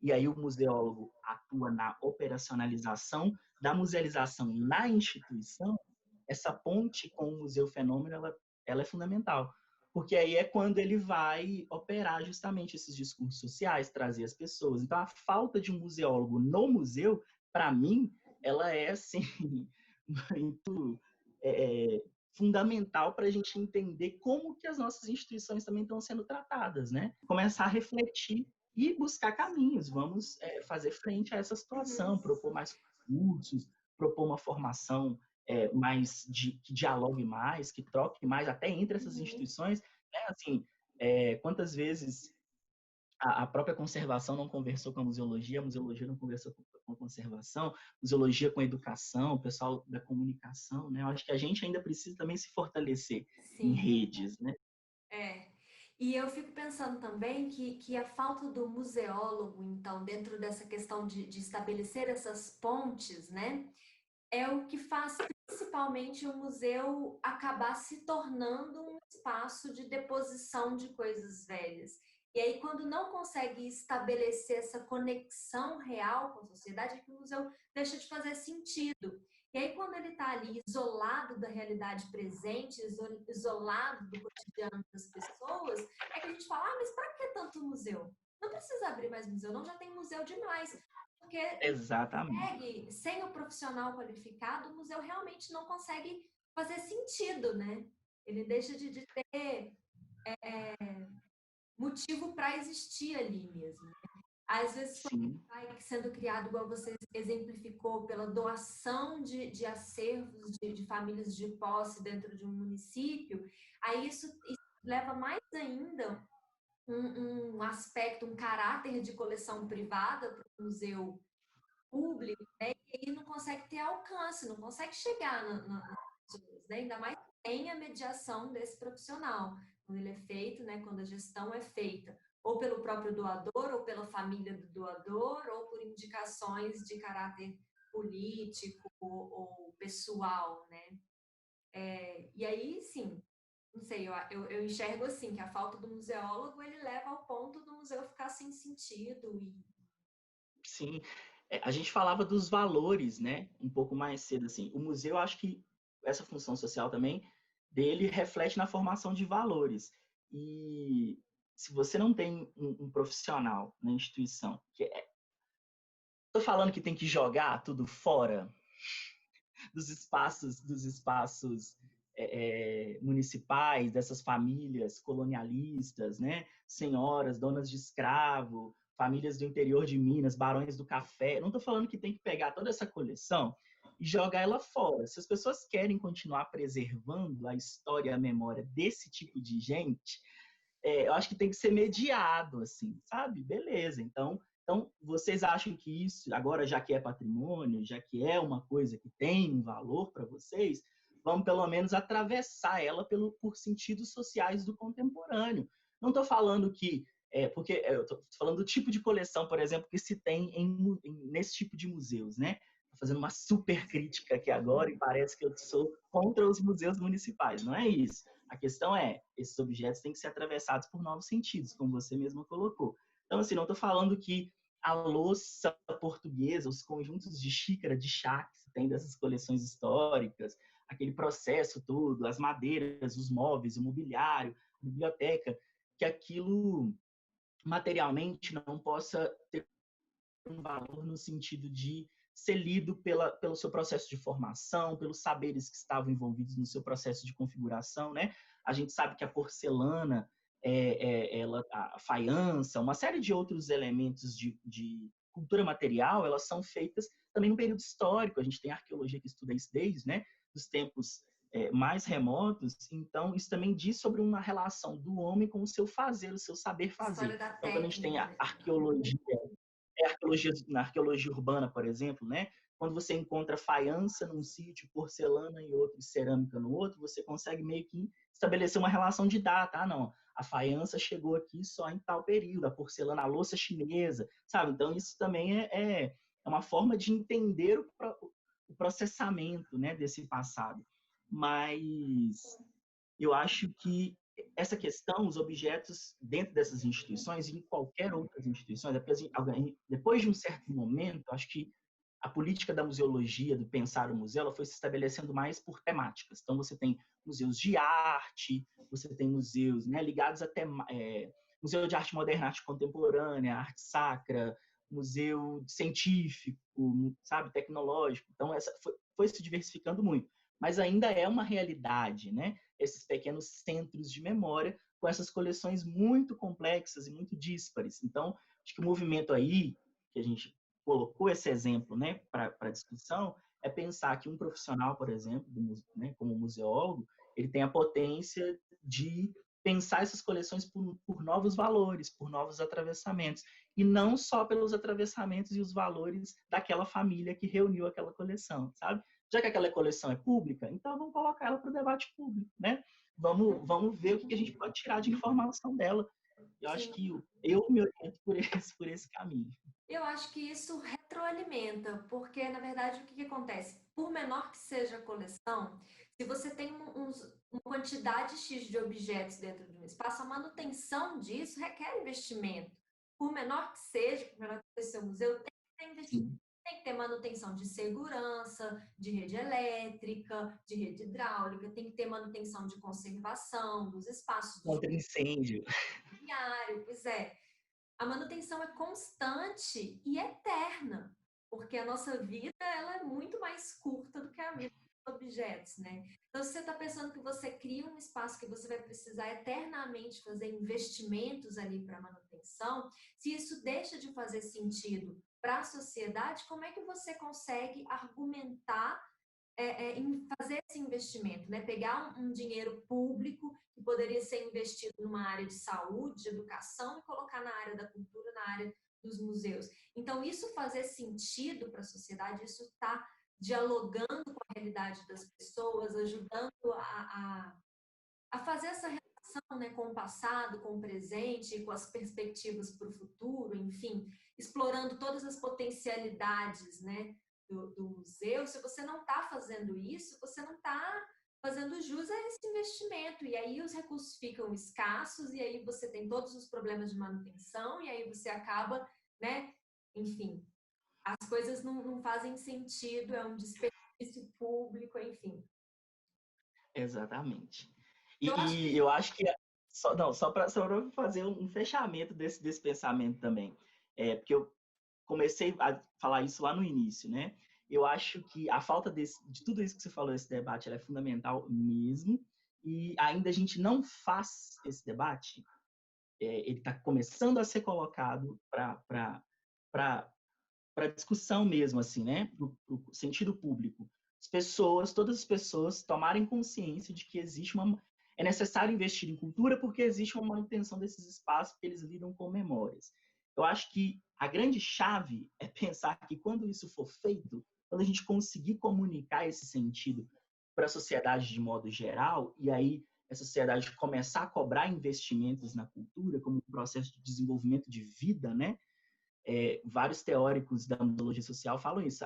E aí o museólogo atua na operacionalização da musealização na instituição. Essa ponte com o museu fenômeno, ela é fundamental. Porque aí é quando ele vai operar justamente esses discursos sociais, trazer as pessoas. Então, a falta de um museólogo no museu, para mim, ela é, assim, muito fundamental para a gente entender como que as nossas instituições também estão sendo tratadas, né? Começar a refletir e buscar caminhos. Vamos fazer frente a essa situação, propor mais cursos, propor uma formação que dialogue mais, que troque mais, até entre essas instituições. Né? Assim, quantas vezes a própria conservação não conversou com a museologia não conversou com a conservação, museologia com a educação, o pessoal da comunicação, né? Eu acho que a gente ainda precisa também se fortalecer em redes, né? E eu fico pensando também que a falta do museólogo, então, dentro dessa questão de estabelecer essas pontes, né, é o que faz principalmente o museu acabar se tornando um espaço de deposição de coisas velhas. E aí, quando não consegue estabelecer essa conexão real com a sociedade, é que o museu deixa de fazer sentido. E aí, quando ele está ali isolado da realidade presente, isolado do cotidiano das pessoas, é que a gente fala, ah, mas para que tanto museu? Não precisa abrir mais museu, não, já tem museu demais. Porque Exatamente. sem o profissional qualificado, o museu realmente não consegue fazer sentido, né? Ele deixa de ter motivo para existir ali mesmo. Às vezes, quando Sim, vai sendo criado, igual você exemplificou, pela doação de acervos de famílias de posse dentro de um município, aí isso leva mais ainda um aspecto, um caráter de coleção privada para o museu público, né? E ele não consegue ter alcance, não consegue chegar nas pessoas, né? Ainda mais sem a mediação desse profissional, quando ele é feito, né? Quando a gestão é feita ou pelo próprio doador, ou pela família do doador, ou por indicações de caráter político ou pessoal, né? E aí, sim, não sei, eu enxergo assim, que a falta do museólogo, ele leva ao ponto do museu ficar sem sentido e sim. A gente falava dos valores, né? Um pouco mais cedo, assim. O museu, acho que essa função social também dele reflete na formação de valores. E se você não tem um profissional na instituição, tô falando que tem que jogar tudo fora dos espaços municipais, dessas famílias colonialistas, né? Senhoras, donas de escravo, famílias do interior de Minas, barões do café. Não estou falando que tem que pegar toda essa coleção e jogar ela fora. Se as pessoas querem continuar preservando a história e a memória desse tipo de gente, eu acho que tem que ser mediado, assim, sabe? Beleza. Então, vocês acham que isso, agora já que é patrimônio, já que é uma coisa que tem um valor para vocês, vamos pelo menos atravessar ela por sentidos sociais do contemporâneo. Não estou falando porque eu estou falando do tipo de coleção, por exemplo, que se tem nesse tipo de museus, né? Estou fazendo uma super crítica aqui agora e parece que eu sou contra os museus municipais. Não é isso. A questão é, esses objetos têm que ser atravessados por novos sentidos, como você mesma colocou. Então, assim, não estou falando que a louça portuguesa, os conjuntos de xícara de chá que se tem dessas coleções históricas, aquele processo todo, as madeiras, os móveis, o mobiliário, a biblioteca, que aquilo materialmente não possa ter um valor no sentido de ser lido pelo seu processo de formação, pelos saberes que estavam envolvidos no seu processo de configuração, né? A gente sabe que a porcelana, a faiança, uma série de outros elementos de cultura material, elas são feitas também no período histórico. A gente tem arqueologia que estuda isso desde, né, os tempos mais remotos. Então, isso também diz sobre uma relação do homem com o seu fazer, o seu saber fazer. história da Então, quando a gente tem técnica, a né? arqueologia na arqueologia urbana, por exemplo, né? Quando você encontra faiança num sítio, porcelana em outro, cerâmica no outro, você consegue meio que estabelecer uma relação de data. Ah, não, a faiança chegou aqui só em tal período, a porcelana, a louça chinesa, sabe? Então, isso também é uma forma de entender o processamento, né, desse passado. Mas eu acho que essa questão, os objetos dentro dessas instituições e em qualquer outras instituições, depois de um certo momento, acho que a política da museologia, do pensar o museu, ela foi se estabelecendo mais por temáticas. Então, você tem museus de arte, você tem museus, né, ligados até museu de arte moderna, arte contemporânea, arte sacra, museu científico, sabe, tecnológico. Então, essa foi se diversificando muito. Mas ainda é uma realidade, né? Esses pequenos centros de memória com essas coleções muito complexas e muito díspares. Então, acho que o movimento aí, que a gente colocou esse exemplo, né, para discussão, é pensar que um profissional, por exemplo, né, como museólogo, ele tem a potência de pensar essas coleções por novos valores, por novos atravessamentos, e não só pelos atravessamentos e os valores daquela família que reuniu aquela coleção, sabe? Já que aquela coleção é pública, então vamos colocar ela para o debate público, né? vamos ver o que a gente pode tirar de informação dela. Eu acho Sim. que eu me oriento por esse caminho. Eu acho que isso retroalimenta, porque na verdade o que acontece? Por menor que seja a coleção, se você tem uma quantidade X de objetos dentro de um espaço, a manutenção disso requer investimento. Por menor que seja, por menor que seja o seu museu, tem que ter investimento. Sim. Tem que ter manutenção de segurança, de rede elétrica, de rede hidráulica, tem que ter manutenção de conservação dos espaços do Contra incêndio. judiciário, pois é. A manutenção é constante e eterna, porque a nossa vida ela é muito mais curta do que a vida dos objetos, né? Então, se você está pensando que você cria um espaço que você vai precisar eternamente fazer investimentos ali para manutenção, se isso deixa de fazer sentido para a sociedade, como é que você consegue argumentar em fazer esse investimento, né? Pegar um dinheiro público que poderia ser investido numa área de saúde, de educação, e colocar na área da cultura, na área dos museus. Então, isso fazer sentido para a sociedade, isso está dialogando com a realidade das pessoas, ajudando a fazer essa relação, né, com o passado, com o presente, com as perspectivas para o futuro, enfim, explorando todas as potencialidades, né, do museu. Se você não está fazendo isso, você não está fazendo jus a esse investimento. E aí os recursos ficam escassos, e aí você tem todos os problemas de manutenção, e aí você acaba, né, enfim, as coisas não fazem sentido, é um desperdício público, enfim. Exatamente. Eu acho E eu acho que só para fazer um fechamento desse pensamento também. Porque eu comecei a falar isso lá no início, né? Eu acho que a falta de tudo isso que você falou, esse debate, ela é fundamental mesmo. E ainda a gente não faz esse debate. Ele está começando a ser colocado para discussão mesmo, assim, né? Para o sentido público. Todas as pessoas tomarem consciência de que é necessário investir em cultura porque existe uma manutenção desses espaços, porque eles lidam com memórias. Eu acho que a grande chave é pensar que quando isso for feito, quando a gente conseguir comunicar esse sentido para a sociedade de modo geral, e aí a sociedade começar a cobrar investimentos na cultura como um processo de desenvolvimento de vida, né? Vários teóricos da antropologia social falam isso.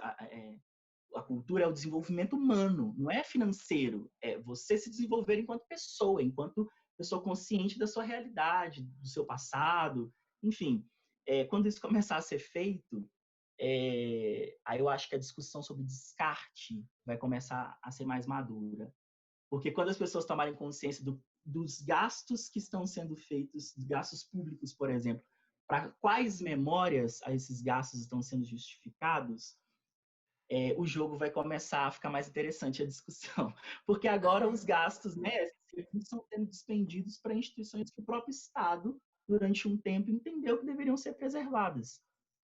A cultura é o desenvolvimento humano, não é financeiro. É você se desenvolver enquanto pessoa consciente da sua realidade, do seu passado, enfim. Quando isso começar a ser feito, aí eu acho que a discussão sobre descarte vai começar a ser mais madura. Porque quando as pessoas tomarem consciência dos gastos que estão sendo feitos, dos gastos públicos, por exemplo, para quais memórias esses gastos estão sendo justificados, o jogo vai começar a ficar mais interessante a discussão. Porque agora os gastos, né, estão sendo despendidos para instituições que o próprio Estado, durante um tempo, entendeu que deveriam ser preservadas.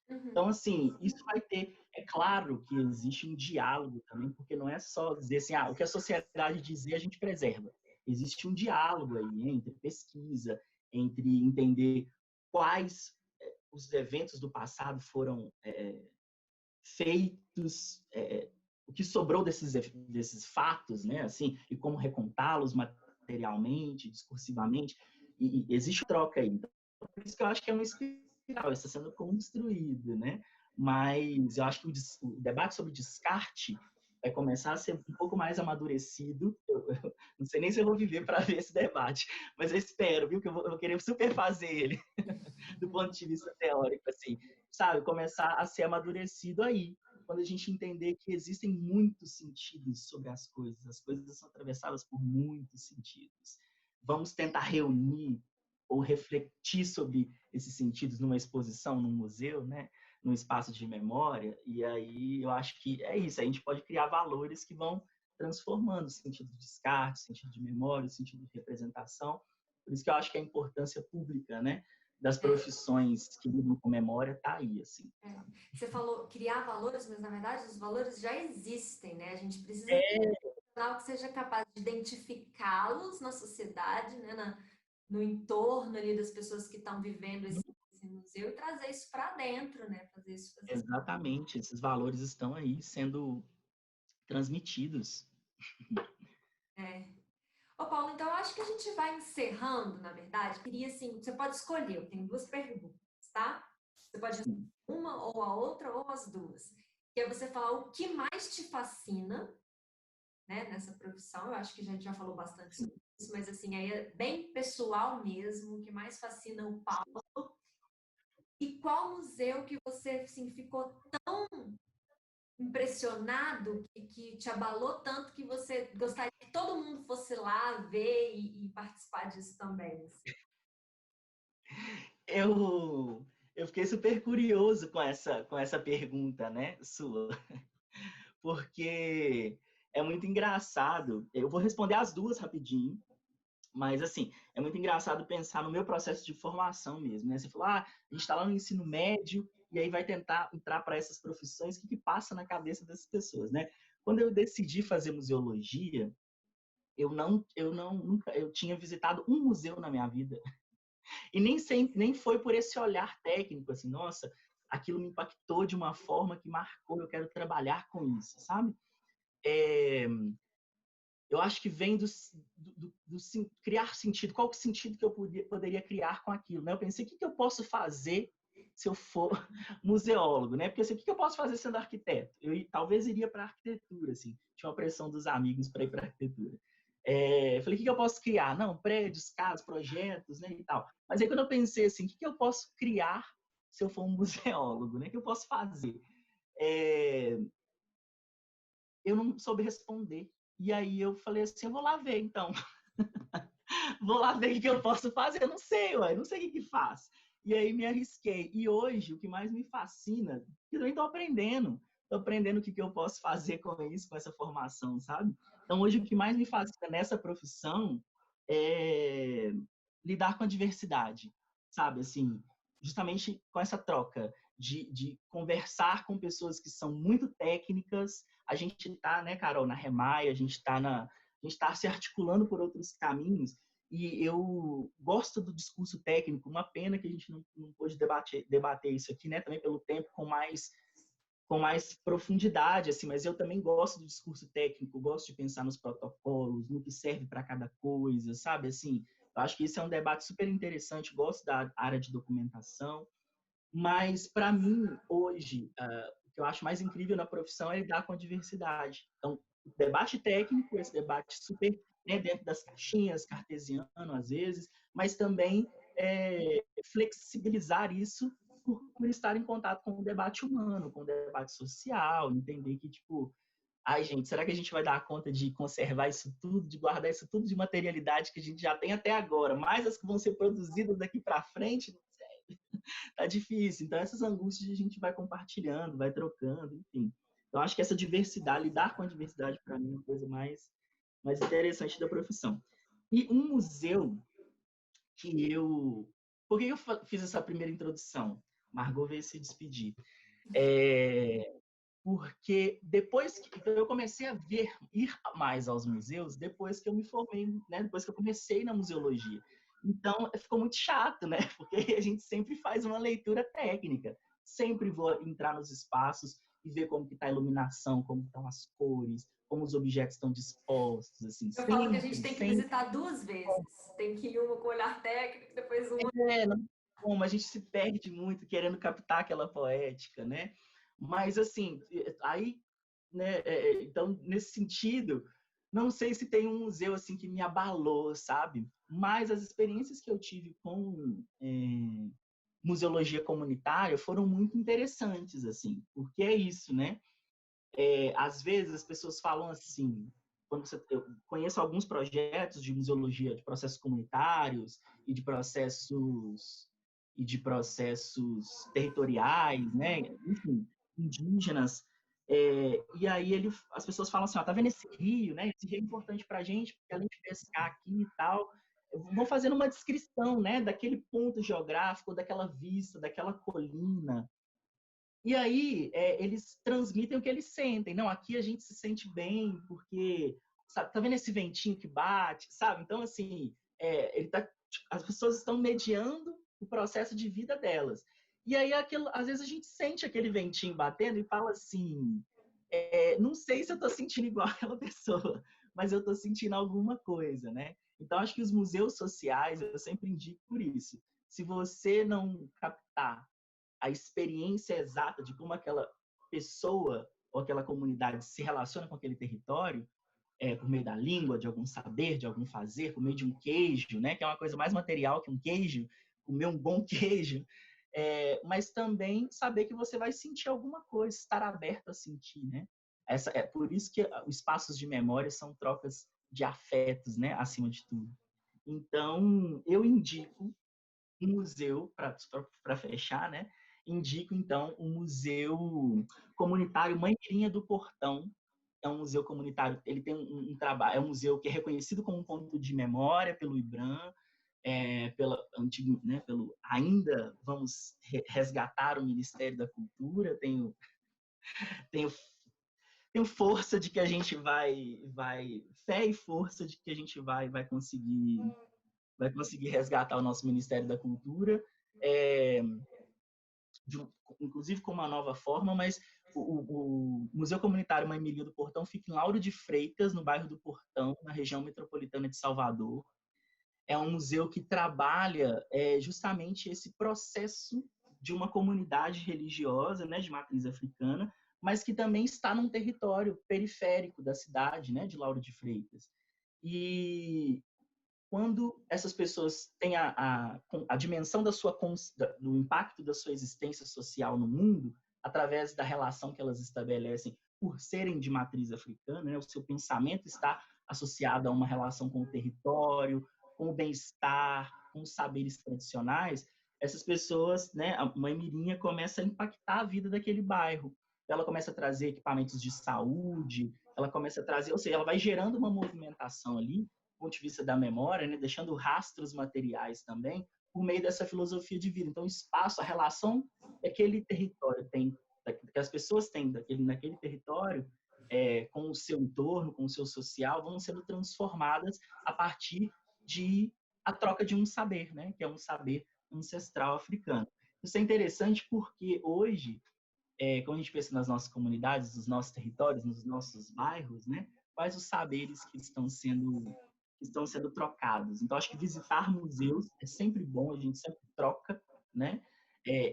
Uhum. Então, assim, isso vai ter. É claro que existe um diálogo também, porque não é só dizer assim, o que a sociedade dizer, a gente preserva. Existe um diálogo aí entre pesquisa, entre entender quais os eventos do passado foram feitos, o que sobrou desses fatos, né, assim, e como recontá-los materialmente, discursivamente, e existe troca aí. Então, por isso que eu acho que é uma espiral, está sendo construído, né? Mas eu acho que o debate sobre descarte vai começar a ser um pouco mais amadurecido. Eu não sei nem se eu vou viver para ver esse debate, mas eu espero, viu, que eu vou querer super fazer ele do ponto de vista teórico, assim, sabe? Começar a ser amadurecido aí, quando a gente entender que existem muitos sentidos sobre as coisas são atravessadas por muitos sentidos. Vamos tentar reunir ou refletir sobre esses sentidos numa exposição, num museu, né? Num espaço de memória, e aí eu acho que é isso, a gente pode criar valores que vão transformando o sentido de descarte, o sentido de memória, o sentido de representação. Por isso que eu acho que a importância pública, né, das profissões que lidam com memória está aí, assim. Você falou criar valores, mas na verdade os valores já existem, né? A gente precisa É, de algo que seja capaz de identificá-los na sociedade, né? No entorno ali das pessoas que estão vivendo esse museu e trazer isso para dentro, né? Fazer isso fazer. exatamente, esses valores estão aí sendo transmitidos. É. Ô, Paulo, então eu acho que a gente vai encerrando, na verdade. Queria, assim, você pode escolher, eu tenho duas perguntas, tá? Você pode responder Sim, uma ou a outra ou as duas. Que é você falar o que mais te fascina, né, nessa profissão. Eu acho que a gente já falou bastante sim. sobre isso, mas assim, aí é bem pessoal mesmo, o que mais fascina o Paulo. E qual museu que você assim, ficou impressionado, que te abalou tanto que você gostaria que todo mundo fosse lá ver e participar disso também? Assim? Eu fiquei super curioso com essa pergunta, né, sua, porque é muito engraçado. Eu vou responder as duas rapidinho, mas assim, é muito engraçado pensar no meu processo de formação mesmo, né? Você falou, a gente está lá no ensino médio e aí vai tentar entrar para essas profissões, o que passa na cabeça dessas pessoas, né? Quando eu decidi fazer museologia, eu tinha visitado um museu na minha vida. E nem foi por esse olhar técnico, assim, nossa, aquilo me impactou de uma forma que marcou, eu quero trabalhar com isso, sabe? É, eu acho que vem do criar sentido. Qual que sentido que eu poderia criar com aquilo? Né? Eu pensei, o que eu posso fazer se eu for museólogo? Né? Porque assim, o que eu posso fazer sendo arquiteto? Talvez iria para arquitetura, assim. Tinha uma pressão dos amigos para ir para arquitetura. Falei, o que eu posso criar? Não, prédios, casas, projetos, né, e tal. Mas aí quando eu pensei assim, o que eu posso criar se eu for um museólogo? Né? O que eu posso fazer? É, eu não soube responder. E aí eu falei assim, eu vou lá ver, então. Vou lá ver o que eu posso fazer. Eu não sei, ué, não sei o que faz. E aí me arrisquei. E hoje, o que mais me fascina, eu também estou aprendendo o que eu posso fazer com isso, com essa formação, sabe? Então, hoje, o que mais me fascina nessa profissão é lidar com a diversidade, sabe? Assim, justamente com essa troca de conversar com pessoas que são muito técnicas. A gente está, né, Carol, na Remai, a gente está se articulando por outros caminhos e eu gosto do discurso técnico, uma pena que a gente não pôde debater isso aqui, né, também pelo tempo com mais profundidade, assim, mas eu também gosto do discurso técnico, gosto de pensar nos protocolos, no que serve para cada coisa, sabe? Assim, eu acho que isso é um debate super interessante, gosto da área de documentação, mas para mim, hoje, o que eu acho mais incrível na profissão é lidar com a diversidade. Então, o debate técnico, esse debate super, né, dentro das caixinhas, cartesiano às vezes, mas também flexibilizar isso por estar em contato com o debate humano, com o debate social, entender que, tipo, ai, gente, será que a gente vai dar conta de conservar isso tudo, de guardar isso tudo de materialidade que a gente já tem até agora, mais as que vão ser produzidas daqui para frente? Não sei, tá difícil. Então, essas angústias a gente vai compartilhando, vai trocando, enfim. Então, acho que essa diversidade, lidar com a diversidade, para mim, é uma coisa mais interessante da profissão. E um museu que eu. Por que eu fiz essa primeira introdução? Margot veio se despedir. É, porque depois que então eu comecei a ir mais aos museus depois que eu me formei, né? Depois que eu comecei na museologia. Então ficou muito chato, né? Porque a gente sempre faz uma leitura técnica, sempre vou entrar nos espaços e ver como que está a iluminação, como estão as cores, como os objetos estão dispostos, assim, Eu falo que a gente sempre, tem que sempre. visitar duas vezes. Tem que ir uma com olhar técnico, depois uma. Não, como a gente se perde muito querendo captar aquela poética, né? Mas assim, aí, né? Então, nesse sentido, não sei se tem um museu assim que me abalou, sabe? Mas as experiências que eu tive com museologia comunitária foram muito interessantes, assim, porque é isso, né? Às vezes as pessoas falam assim, eu conheço alguns projetos de museologia de processos comunitários e de processos territoriais, né? Enfim, indígenas. E aí as pessoas falam assim, ó, tá vendo esse rio, né? Esse rio é importante para a gente, porque além de pescar aqui e tal, vão fazendo uma descrição, né? Daquele ponto geográfico, daquela vista, daquela colina. E aí, eles transmitem o que eles sentem. Não, aqui a gente se sente bem, porque, sabe, tá vendo esse ventinho que bate, sabe? Então, assim, as pessoas estão mediando o processo de vida delas. E aí, às vezes, a gente sente aquele ventinho batendo e fala assim: não sei se eu tô sentindo igual aquela pessoa, mas eu estou sentindo alguma coisa, né? Então, acho que os museus sociais, eu sempre indico por isso. Se você não captar a experiência exata de como aquela pessoa ou aquela comunidade se relaciona com aquele território, por meio da língua, de algum saber, de algum fazer, por meio de um queijo, né, que é uma coisa mais material que um queijo, comer um bom queijo, mas também saber que você vai sentir alguma coisa, estar aberto a sentir, né? É por isso que os espaços de memória são trocas de afetos, né, acima de tudo. Então, eu indico um museu, para fechar, né? Indico, então, o Museu Comunitário Mãe Mirinha do Portão. É um museu comunitário, ele tem um trabalho, é um museu que é reconhecido como um ponto de memória pelo IBRAM, pelo ainda vamos resgatar o Ministério da Cultura. Tenho, tenho força de que a gente fé e força de que a gente vai conseguir resgatar o nosso Ministério da Cultura, é, inclusive com uma nova forma, mas o Museu Comunitário Mãe Mirinha do Portão fica em Lauro de Freitas, no bairro do Portão, na região metropolitana de Salvador. É um museu que trabalha justamente esse processo de uma comunidade religiosa, né, de matriz africana, mas que também está num território periférico da cidade, né, de Lauro de Freitas. E quando essas pessoas têm a dimensão do impacto da sua existência social no mundo, através da relação que elas estabelecem por serem de matriz africana, né? O seu pensamento está associado a uma relação com o território, com o bem-estar, com os saberes tradicionais. Essas pessoas, né, a Mãe Mirinha começa a impactar a vida daquele bairro. Ela começa a trazer equipamentos de saúde, ela começa a trazer, ou seja, ela vai gerando uma movimentação ali ponto de vista da memória, né, deixando rastros materiais também, por meio dessa filosofia de vida. Então, o espaço, a relação que aquele território tem, que as pessoas têm naquele território, com o seu entorno, com o seu social, vão sendo transformadas a partir de a troca de um saber, né, que é um saber ancestral africano. Isso é interessante porque hoje, quando a gente pensa nas nossas comunidades, nos nossos territórios, nos nossos bairros, né, quais os saberes que estão sendo trocados. Então, acho que visitar museus é sempre bom, a gente sempre troca, né?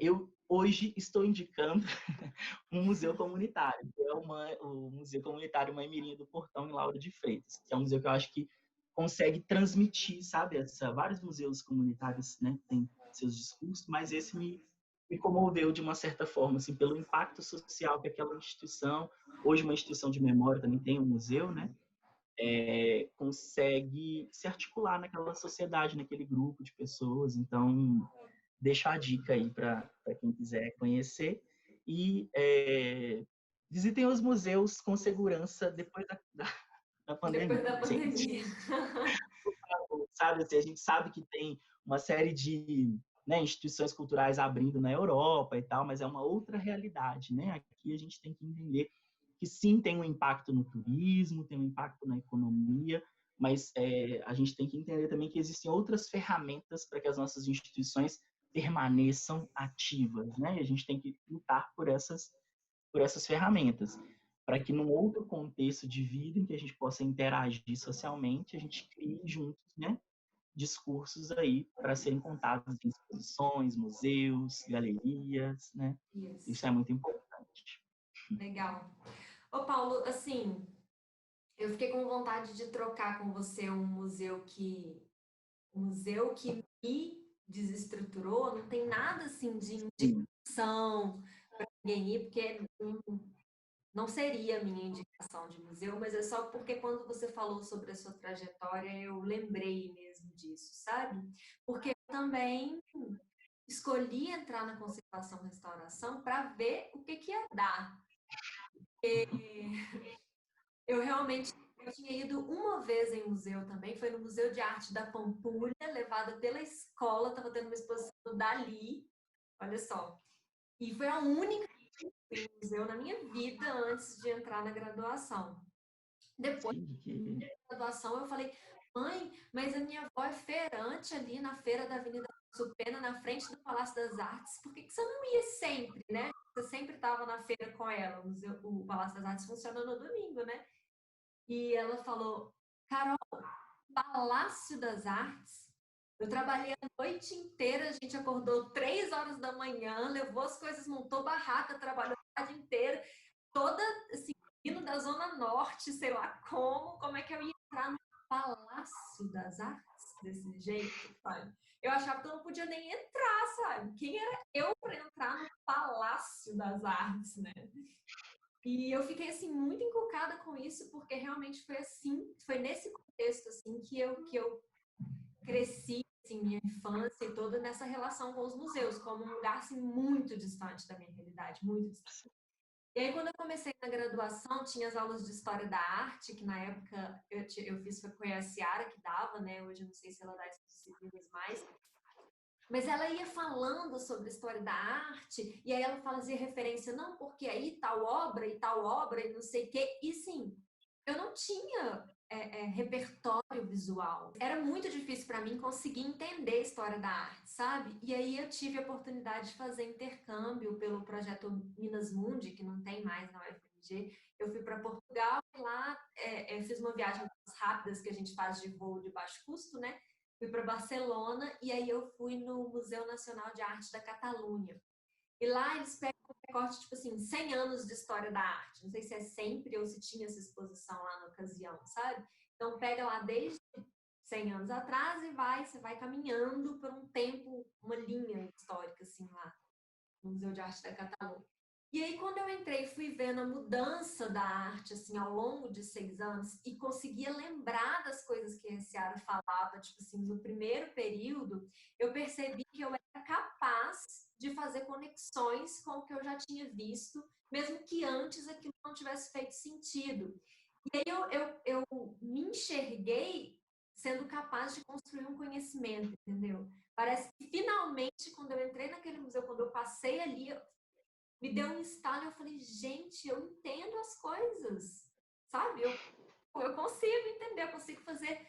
Eu hoje estou indicando um museu comunitário, que é o Museu Comunitário Mãe Mirinha do Portão, em Lauro de Freitas, que é um museu que eu acho que consegue transmitir, sabe? Vários museus comunitários, né, têm seus discursos, mas esse me comoveu de uma certa forma, assim, pelo impacto social que aquela instituição, hoje uma instituição de memória também tem um museu, né? Consegue se articular naquela sociedade, naquele grupo de pessoas. Então, deixo a dica aí para quem quiser conhecer. E visitem os museus com segurança depois da Depois pandemia, da gente. pandemia. Sabe, assim, a gente sabe que tem uma série de, né, instituições culturais abrindo na Europa e tal, mas é uma outra realidade, né? Aqui a gente tem que entender que sim, tem um impacto no turismo, tem um impacto na economia, mas a gente tem que entender também que existem outras ferramentas para que as nossas instituições permaneçam ativas, né? E a gente tem que lutar por essas ferramentas, para que num outro contexto de vida em que a gente possa interagir socialmente, a gente crie juntos, né, discursos aí para serem contados em exposições, museus, galerias, né? Isso, Isso é muito importante. legal. Ô, Paulo, assim, eu fiquei com vontade de trocar com você um museu que me desestruturou, não tem nada assim de Sim, indicação para ninguém ir, porque não seria a minha indicação de museu, mas é só porque quando você falou sobre a sua trajetória, eu lembrei mesmo disso, sabe? Porque eu também escolhi entrar na conservação e restauração para ver o que ia dar. Eu realmente tinha ido uma vez em museu também, foi no Museu de Arte da Pampulha, levada pela escola, estava tendo uma exposição do Dali, olha só. E foi a única museu na minha vida antes de entrar na graduação. Depois sim, da graduação, eu falei, mãe, mas a minha avó é feirante ali na feira da Avenida Supena, na frente do Palácio das Artes. Por que você não ia sempre, né? Você sempre estava na feira com ela. O Palácio das Artes funciona no domingo, né? e ela falou, Carol, Palácio das Artes, eu trabalhei a noite inteira, a gente acordou 3 horas da manhã, levou as coisas, montou barraca, trabalhou a tarde inteira, toda assim, vindo da Zona Norte, sei lá como é que eu ia entrar no Palácio das Artes desse jeito, sabe? Eu achava que eu não podia nem entrar, sabe? Quem era eu para entrar no Palácio das Artes, né? E eu fiquei assim muito encucada com isso, porque realmente foi assim, foi nesse contexto assim que eu cresci, assim, minha infância e toda nessa relação com os museus, como um lugar assim muito distante da minha realidade, muito distante. E aí, quando eu comecei na graduação, tinha as aulas de História da Arte, que na época eu fiz, foi a Ciara que dava, né? Hoje eu não sei se ela dá essas disciplinas mais. Mas ela ia falando sobre a história da arte, e aí ela fazia referência, não, porque aí tal obra e tal obra e não sei o quê. E sim, eu não tinha repertório visual. Era muito difícil para mim conseguir entender a história da arte, sabe? E aí eu tive a oportunidade de fazer intercâmbio pelo projeto Minas Mundi, que não tem mais na UFMG. Eu fui para Portugal e lá fiz uma viagem rápidas que a gente faz de voo de baixo custo, né? Fui para Barcelona e aí eu fui no Museu Nacional de Arte da Catalunha. E lá eles pegam um recorte, tipo assim, 100 anos de história da arte. Não sei se é sempre ou se tinha essa exposição lá na ocasião, sabe? Então pega lá desde 100 anos atrás e você vai caminhando por um tempo, uma linha histórica, assim, lá no Museu de Arte da Catalunha. E aí, quando eu entrei, fui vendo a mudança da arte, assim, ao longo de 6 anos, e conseguia lembrar das coisas que a Ciara falava, tipo assim, no primeiro período, eu percebi que eu era capaz de fazer conexões com o que eu já tinha visto, mesmo que antes aquilo não tivesse feito sentido. E aí eu me enxerguei sendo capaz de construir um conhecimento, entendeu? Parece que finalmente, quando eu entrei naquele museu, quando eu passei ali, me deu um estalo, eu falei, gente, eu entendo as coisas, sabe? Eu consigo entender, eu consigo fazer.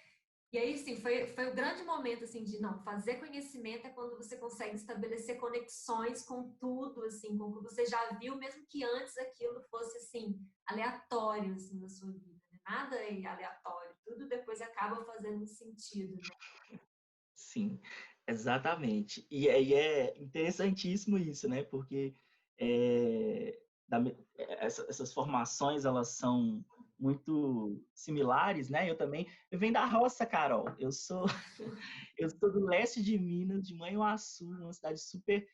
E aí, sim, foi o grande momento, assim, de não, fazer conhecimento é quando você consegue estabelecer conexões com tudo, assim, com o que você já viu, mesmo que antes aquilo fosse, assim, aleatório, assim, na sua vida, né? Nada é aleatório, tudo depois acaba fazendo sentido, né? Sim, exatamente. E aí é interessantíssimo isso, né? Porque é, essas formações, elas são muito similares, né? Eu venho da roça, Carol. Eu sou do leste de Minas, de Manhuaçu, uma cidade super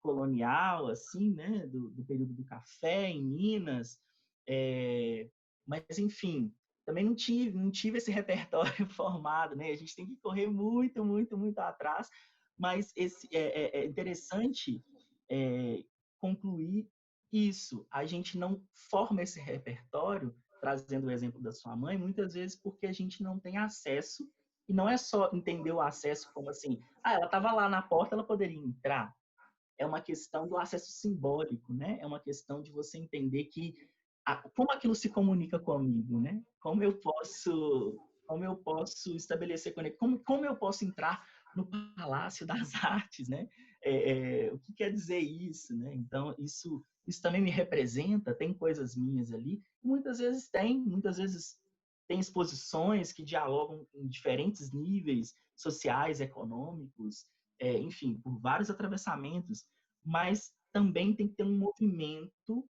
colonial, assim, né? Do período do café em Minas. É, mas, enfim, também não tive esse repertório formado, né? A gente tem que correr muito, muito, muito atrás, mas é interessante é, concluir isso. A gente não forma esse repertório, trazendo o exemplo da sua mãe, muitas vezes porque a gente não tem acesso, e não é só entender o acesso como assim, ela estava lá na porta, ela poderia entrar. É uma questão do acesso simbólico, né? É uma questão de você entender que como aquilo se comunica comigo, né? Como eu posso estabelecer conexão, como eu posso entrar no Palácio das Artes, né? O que quer dizer isso, né? Então isso também me representa, tem coisas minhas ali, muitas vezes tem exposições que dialogam em diferentes níveis sociais, econômicos, enfim, por vários atravessamentos, mas também tem que ter um movimento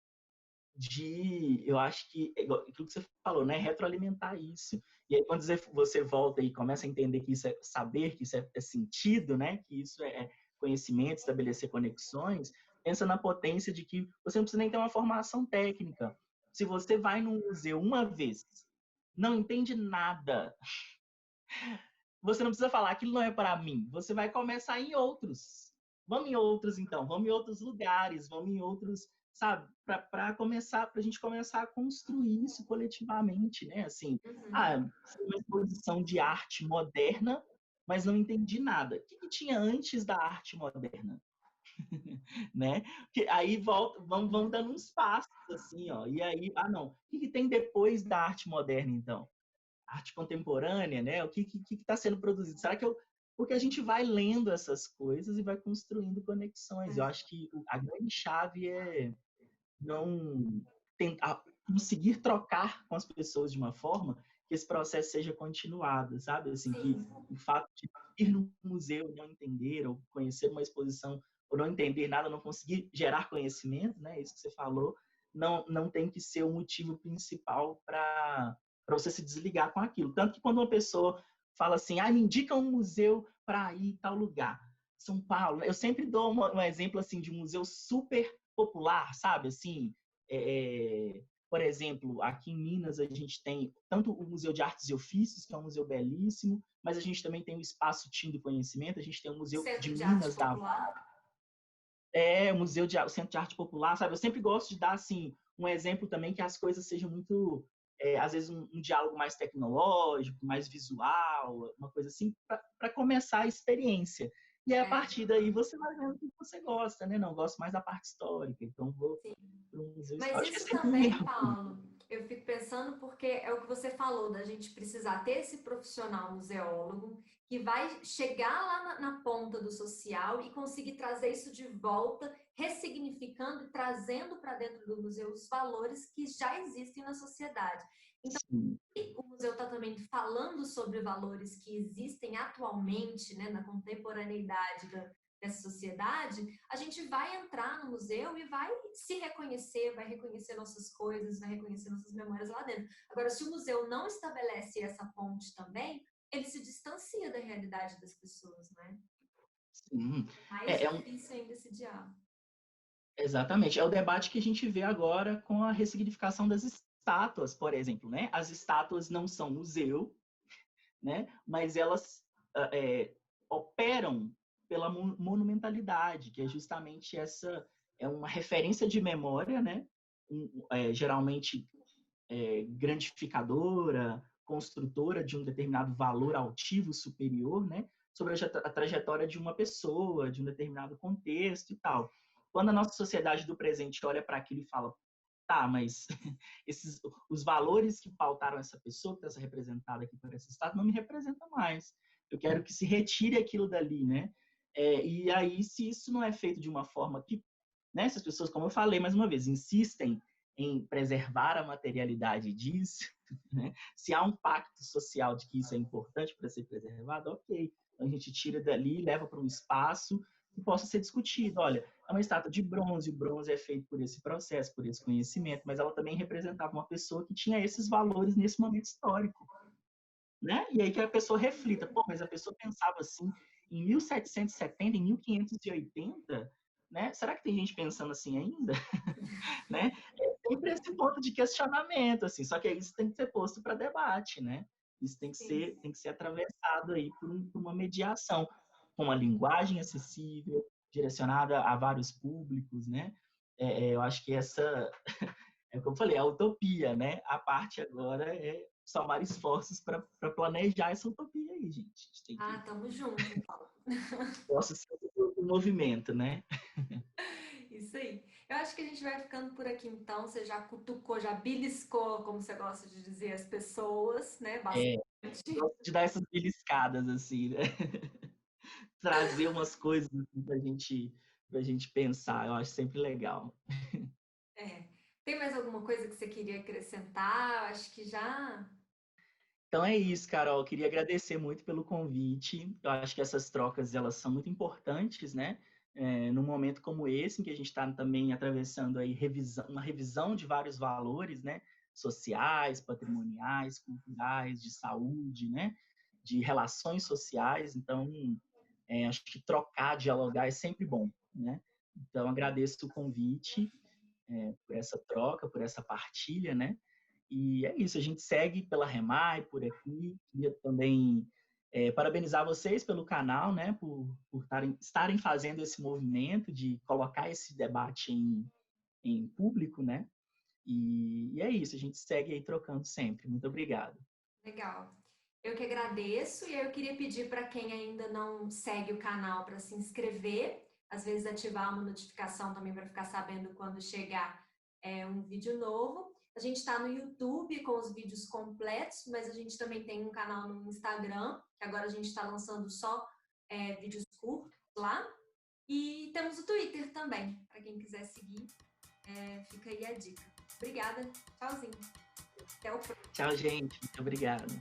eu acho que, aquilo que você falou, né, retroalimentar isso. E aí, quando você volta e começa a entender que isso é saber, que isso é sentido, né, que isso é conhecimento, estabelecer conexões, pensa na potência de que você não precisa nem ter uma formação técnica. Se você vai num museu uma vez, não entende nada, você não precisa falar, aquilo não é para mim. Você vai começar em outros. Vamos em outros, então. Vamos em outros lugares, vamos em outros, sabe? Para começar, para a gente começar a construir isso coletivamente, né? Assim, Uhum. foi uma exposição de arte moderna, mas não entendi nada. O que tinha antes da arte moderna? Né? Que aí vamos dando uns passos assim, ó. E aí, não. O que tem depois da arte moderna, então? Arte contemporânea, né? O que está sendo produzido? Será que eu. Porque a gente vai lendo essas coisas e vai construindo conexões. Eu acho que a grande chave é não tentar. conseguir trocar com as pessoas de uma forma que esse processo seja continuado, sabe? Assim, que Sim. o fato de ir no museu e não entender, ou conhecer uma exposição, ou não entender nada, não conseguir gerar conhecimento, né? Isso que você falou, não tem que ser o motivo principal para você se desligar com aquilo. Tanto que quando uma pessoa fala assim, me indica um museu para ir em tal lugar. São Paulo, eu sempre dou um exemplo assim de um museu super popular, sabe? Assim, por exemplo, aqui em Minas a gente tem tanto o Museu de Artes e Ofícios, que é um museu belíssimo, mas a gente também tem o Espaço Tim do Conhecimento, a gente tem o Museu de Centro de Arte Minas Popular. o Museu o Centro de Arte Popular, sabe? Eu sempre gosto de dar assim um exemplo também que as coisas sejam muito às vezes um diálogo mais tecnológico, mais visual, uma coisa assim, para começar a experiência. E a partir daí você vai vendo o que você gosta, né? Não, gosto mais da parte histórica, então vou Sim. para um museu Mas histórico. Acho que é isso sempre um também, mergulho. Paulo, eu fico pensando porque é o que você falou, da gente precisar ter esse profissional museólogo que vai chegar lá na ponta do social e conseguir trazer isso de volta, ressignificando e trazendo para dentro do museu os valores que já existem na sociedade. Então, Sim, o museu está também falando sobre valores que existem atualmente, né, na contemporaneidade dessa sociedade, a gente vai entrar no museu e vai se reconhecer, vai reconhecer nossas coisas, vai reconhecer nossas memórias lá dentro. Agora, se o museu não estabelece essa ponte também, ele se distancia da realidade das pessoas, né? sim. É mais É, é um, difícil ainda esse diálogo. exatamente. É o debate que a gente vê agora com a ressignificação das estátuas, por exemplo, né? As estátuas não são museu, né? Mas elas operam pela monumentalidade, que é justamente essa é uma referência de memória, né? Geralmente grandificadora, construtora de um determinado valor altivo superior, né? Sobre a trajetória de uma pessoa, de um determinado contexto e tal. Quando a nossa sociedade do presente olha para aquilo e fala, tá, mas os valores que pautaram essa pessoa, que está sendo representada aqui por esse Estado, não me representam mais. Eu quero que se retire aquilo dali, né? E aí, se isso não é feito de uma forma que, né, se as pessoas, como eu falei mais uma vez, insistem em preservar a materialidade disso, né? Se há um pacto social de que isso é importante para ser preservado, ok. Então a gente tira dali, leva para um espaço que possa ser discutido. Olha, é uma estátua de bronze, o bronze é feito por esse processo, por esse conhecimento, mas ela também representava uma pessoa que tinha esses valores nesse momento histórico, né? E aí que a pessoa reflita, pô, mas a pessoa pensava assim em 1770, em 1580, né? Será que tem gente pensando assim ainda? Né? É sempre esse ponto de questionamento, assim, só que isso tem que ser posto para debate, né? Isso Sim. tem que ser atravessado aí por uma mediação, com uma linguagem acessível, direcionada a vários públicos, né? Eu acho que essa, é o que eu falei, a utopia, né? A parte agora é somar esforços para planejar essa utopia aí, gente. A gente tem que Tamo junto, Paulo. possa ser o movimento, né? Isso aí. Eu acho que a gente vai ficando por aqui então. Você já cutucou, já beliscou, como você gosta de dizer, as pessoas, né? É, Bastante. gosto de dar essas beliscadas, assim, né? Trazer umas coisas assim, pra gente pensar. Eu acho sempre legal. É. Tem mais alguma coisa que você queria acrescentar? Acho que já. Então é isso, Carol. Eu queria agradecer muito pelo convite. Eu acho que essas trocas elas são muito importantes, né? Num momento como esse, em que a gente está também atravessando aí uma revisão de vários valores, né? Sociais, patrimoniais, culturais, de saúde, né? De relações sociais. Então, acho que trocar, dialogar é sempre bom, né? Então, agradeço o convite, por essa troca, por essa partilha, né? E é isso, a gente segue pela Remai, por aqui. Queria também parabenizar vocês pelo canal, né? Por estarem fazendo esse movimento de colocar esse debate em público, né? E é isso, a gente segue aí trocando sempre. Muito obrigado. Legal. Eu que agradeço e eu queria pedir para quem ainda não segue o canal para se inscrever, às vezes ativar uma notificação também para ficar sabendo quando chegar um vídeo novo. A gente está no YouTube com os vídeos completos, mas a gente também tem um canal no Instagram, que agora a gente está lançando só vídeos curtos lá. E temos o Twitter também, para quem quiser seguir, fica aí a dica. Obrigada. Tchauzinho. Até o próximo. Tchau, gente. Muito obrigado.